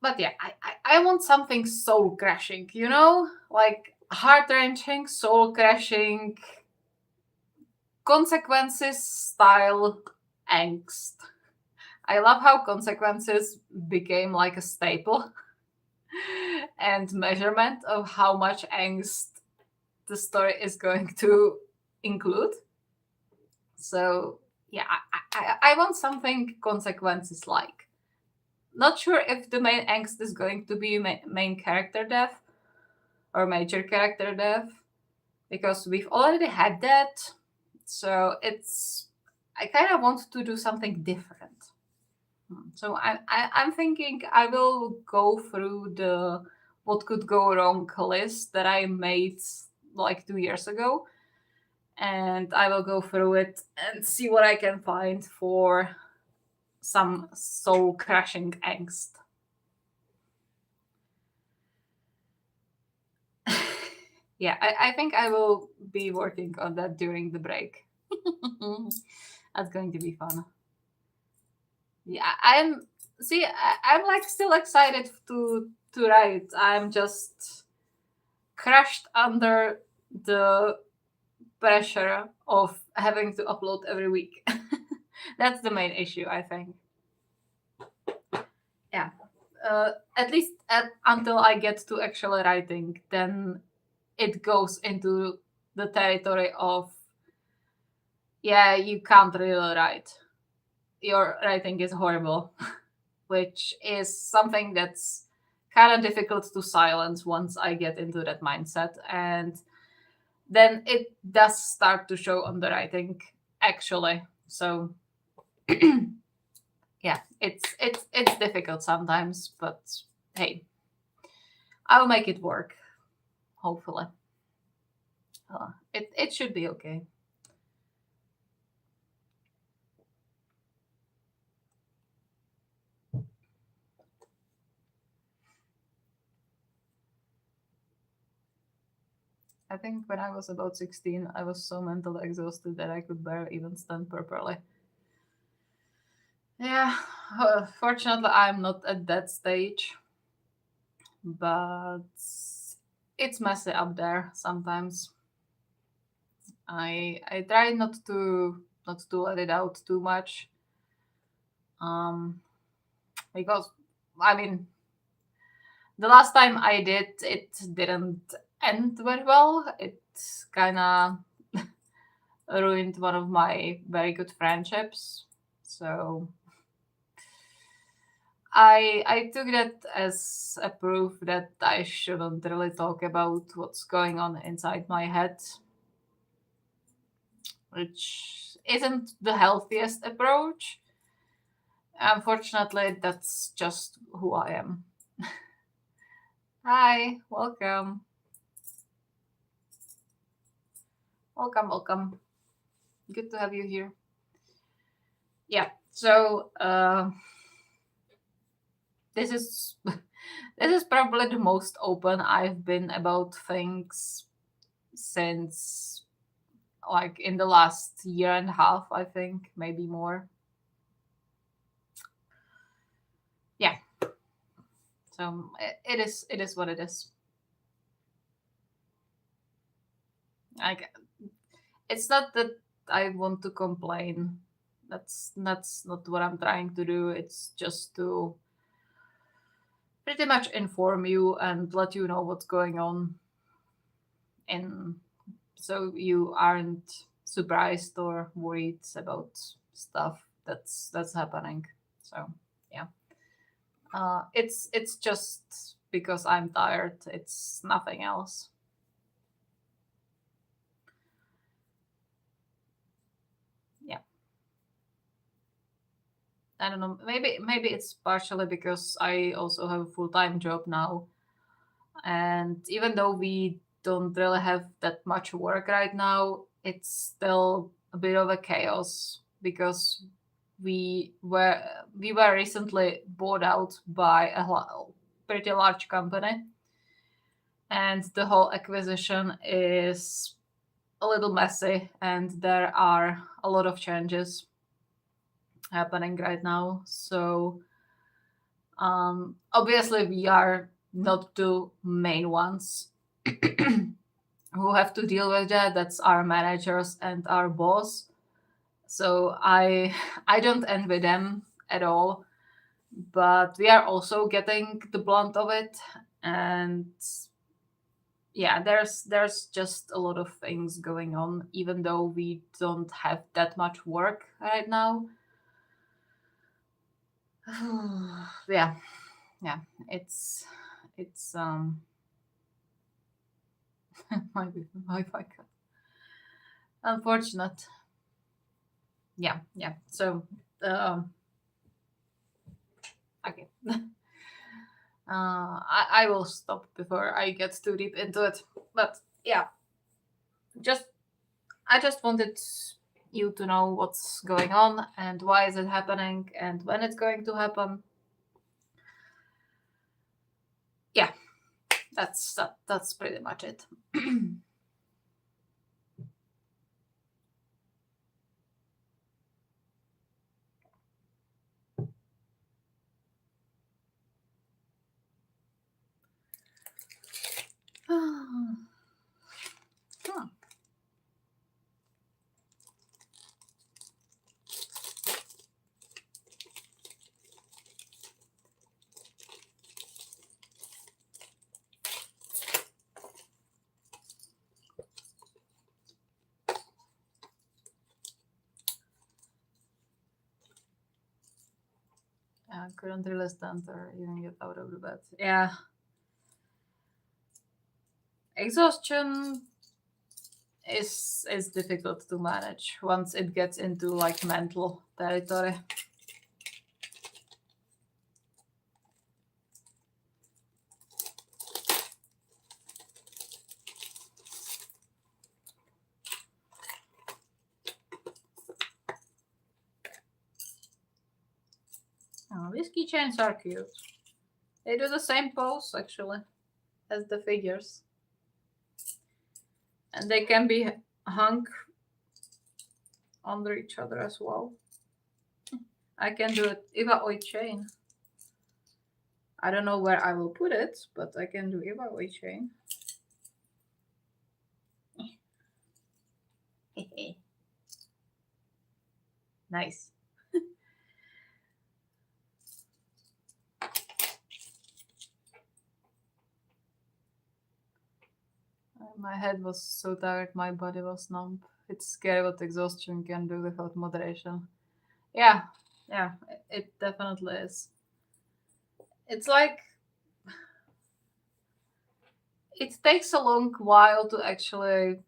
But yeah, I want something soul crashing, like heart wrenching, soul crashing, consequences style angst. I love how consequences became like a staple and measurement of how much angst the story is going to include. So yeah, I want something consequences like. Not sure if the main angst is going to be main character death or major character death, because we've already had that. So I kind of want to do something different. So I'm thinking I will go through the what could go wrong list that I made like 2 years ago, and I will go through it and see what I can find for some soul crashing angst. Yeah, I think I will be working on that during the break. That's going to be fun. Yeah, I'm like still excited to write. I'm just crushed under the pressure of having to upload every week. That's the main issue, I think. Yeah. At least until I get to actually writing, then it goes into the territory of, yeah, you can't really write. Your writing is horrible, which is something that's kind of difficult to silence once I get into that mindset. And then it does start to show on the writing, actually. So yeah, it's difficult sometimes, but hey, I'll make it work. Hopefully, it should be okay. I think when I was about 16, I was so mentally exhausted that I could barely even stand properly. Yeah, fortunately, I'm not at that stage, but it's messy up there sometimes. I try not to let it out too much, because I mean, the last time I did, it didn't end very well. It kind of ruined one of my very good friendships. So I took that as a proof that I shouldn't really talk about what's going on inside my head. which isn't the healthiest approach. Unfortunately, that's just who I am. Hi, welcome. Welcome. Good to have you here. Yeah, so this is this is probably the most open I've been about things since like in the last year and a half, I think, maybe more. Yeah, so it is what it is. Like, it's not that I want to complain. That's not what I'm trying to do. It's just to pretty much inform you and let you know what's going on, and so you aren't surprised or worried about stuff that's happening. So yeah, it's just because I'm tired. It's nothing else. Yeah, I don't know. Maybe it's partially because I also have a full-time job now, and even though we don't really have that much work right now, it's still a bit of a chaos because we we were recently bought out by a pretty large company, and the whole acquisition is a little messy, and there are a lot of changes happening right now. So obviously we are not the main ones who have to deal with that. That's our managers and our boss. So I don't envy them at all. But we are also getting the blunt of it, and yeah, there's just a lot of things going on, even though we don't have that much work right now. Yeah, yeah, it's my cut. Unfortunate. Yeah. So um okay. I will stop before I get too deep into it. But yeah, just I just wanted you to know what's going on and why is it happening and when it's going to happen. Yeah, that's pretty much it. Huh. I couldn't really stand or even get out of the bed. Yeah, exhaustion is difficult to manage once it gets into like mental territory. Oh, these keychains are cute. They do the same pose actually as the figures, and they can be hung under each other as well. I can do it Iva Oi chain. I don't know where I will put it, but I can do Iva Oi chain. Nice. My head was so tired, my body was numb. It's scary what exhaustion can do without moderation. Yeah, yeah, it definitely is. It's like it takes a long while to actually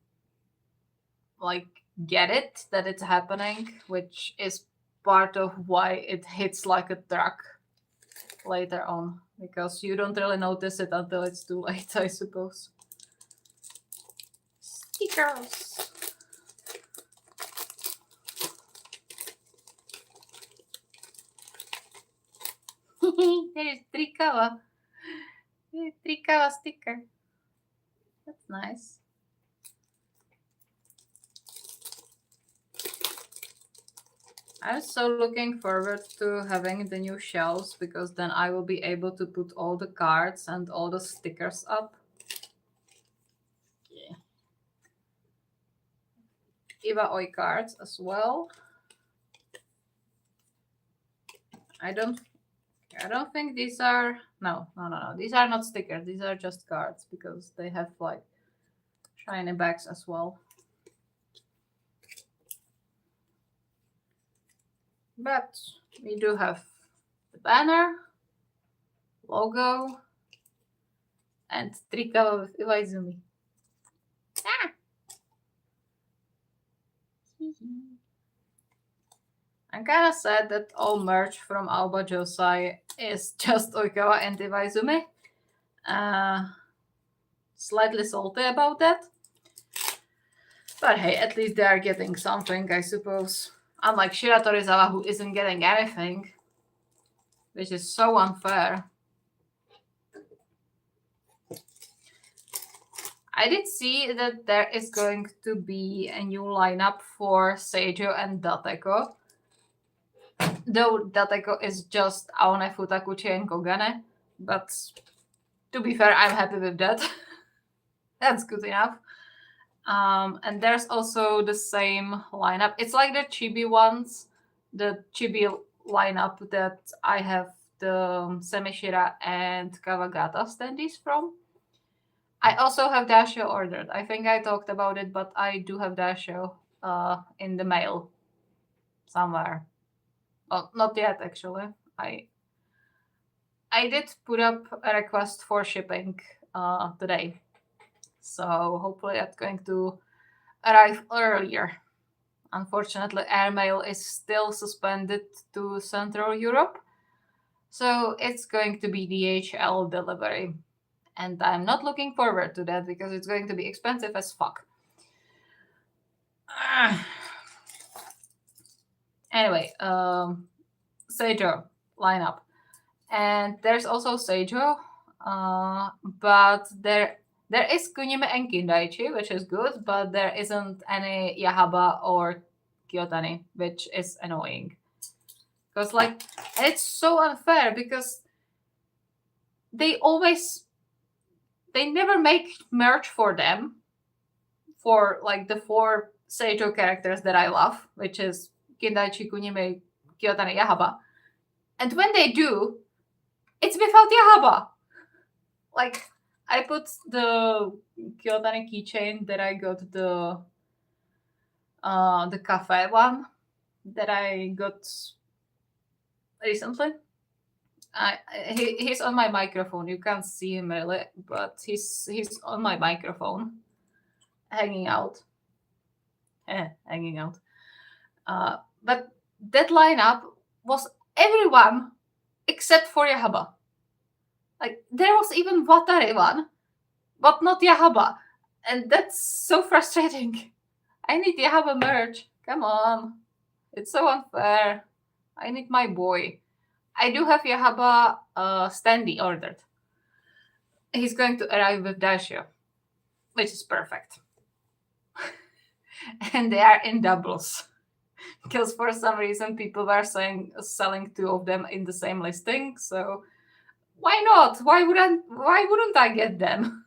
like get it that it's happening, which is part of why it hits like a truck later on, because you don't really notice it until it's too late, I suppose. Stickers. There is Trikava. Trikava sticker. That's nice. I'm so looking forward to having the new shelves, because then I will be able to put all the cards and all the stickers up. Yeah. Iva Oi cards as well. I don't think these are... No. These are not stickers. These are just cards, because they have like shiny backs as well. But we do have the banner, logo, and Trikava with Iwaizumi. Ah! I'm kind of sad that all merch from Aoba Josai is just Oikawa and Iwaizumi. Slightly salty about that. But hey, at least they are getting something, I suppose. Unlike Shiratorizawa, who isn't getting anything, which is so unfair. I did see that there is going to be a new lineup for Seijo and Dateko. Though Dateko is just Aone, Futakuchi, and Kogane. But to be fair, I'm happy with that. That's good enough. And there's also the same lineup. It's like the Chibi ones, the Chibi lineup that I have the Semishira and Kawagata standees from. I also have Dasho ordered. I think I talked about it, but I do have Dasho in the mail somewhere. Well, not yet, actually. I did put up a request for shipping today. So hopefully that's going to arrive earlier. Unfortunately, airmail is still suspended to Central Europe. So it's going to be DHL delivery. And I'm not looking forward to that, because it's going to be expensive as fuck. Anyway, Seijo lineup. And there's also Seijo, but there is Kunime and Kindaichi, which is good, but there isn't any Yahaba or Kyotani, which is annoying. Because, like, it's so unfair, because they never make merch for them, for, like, the 4 Seijo characters that I love, which is Kindaichi, Kunime, Kyotani, Yahaba. And when they do, it's without Yahaba. Like, I put the Kyotani keychain that I got the cafe one that I got recently. He's on my microphone. You can't see him really, but he's on my microphone, hanging out. Hanging out. But that lineup was everyone except for Yahaba. Like, there was even Watari one, but not Yahaba. And that's so frustrating. I need Yahaba merch. Come on. It's so unfair. I need my boy. I do have Yahaba standee ordered. He's going to arrive with Dasho, which is perfect. And they are in doubles. Because for some reason people were selling 2 of them in the same listing. So why not? Why wouldn't I get them?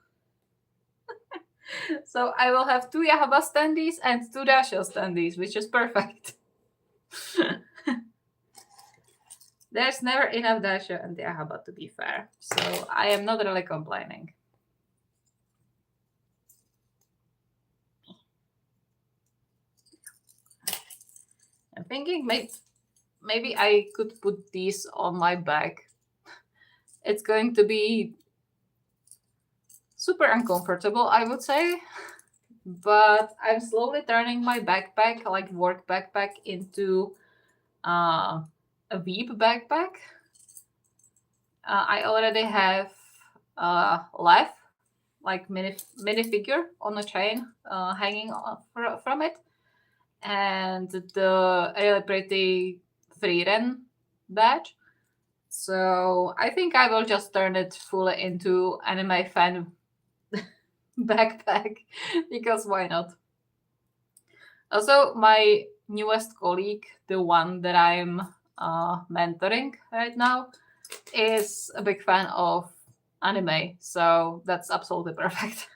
So I will have 2 Yahaba standees and 2 Dasho standees, which is perfect. There's never enough Dasho and Yahaba, to be fair. So I am not really complaining. I'm thinking maybe I could put these on my bag. It's going to be super uncomfortable, I would say, but I'm slowly turning my backpack, like work backpack, into a Veep backpack. I already have Lev, like minifigure on a chain hanging from it, and the really pretty Frieren badge. So I think I will just turn it fully into anime fan backpack because why not? Also, my newest colleague, the one that I'm mentoring right now, is a big fan of anime, so that's absolutely perfect.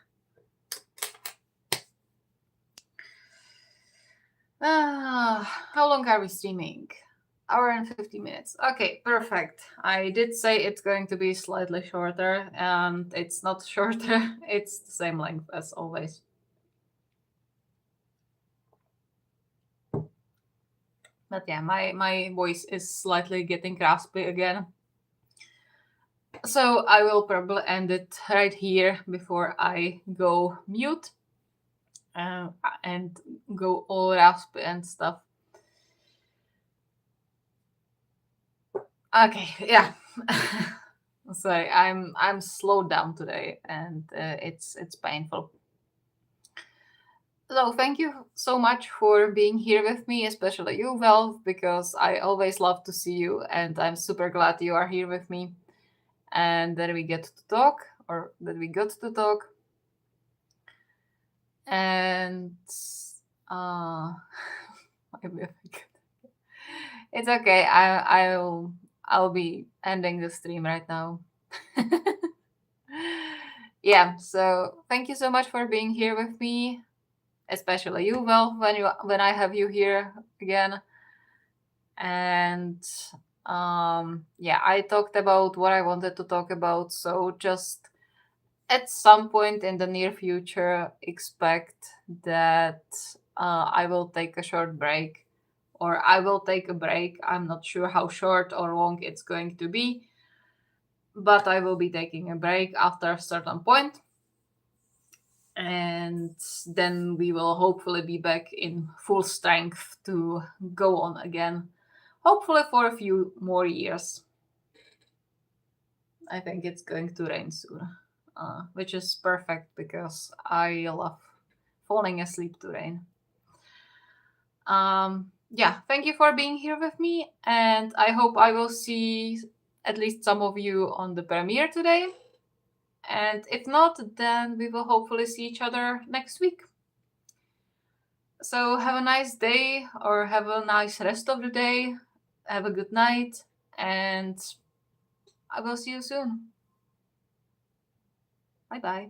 How long are we streaming? Hour and 50 minutes. Okay, perfect. I did say it's going to be slightly shorter, and it's not shorter, it's the same length as always. But yeah, my voice is slightly getting raspy again. So I will probably end it right here before I go mute and go all raspy and stuff. Okay, yeah. Sorry, I'm slowed down today, and it's painful. So thank you so much for being here with me, especially you, Val, because I always love to see you, and I'm super glad you are here with me, and that we get to talk, or that we got to talk. And uh, it's okay. I'll be ending the stream right now. Yeah. So thank you so much for being here with me, especially you, Val, when I have you here again. And yeah, I talked about what I wanted to talk about. So just at some point in the near future, expect that I will take a short break, or I will take a break. I'm not sure how short or long it's going to be, but I will be taking a break after a certain point, and then we will hopefully be back in full strength to go on again, hopefully for a few more years. I think it's going to rain soon, which is perfect because I love falling asleep to rain. Yeah, thank you for being here with me, and I hope I will see at least some of you on the premiere today. And if not, then we will hopefully see each other next week. So have a nice day, or have a nice rest of the day. Have a good night, and I will see you soon. Bye bye.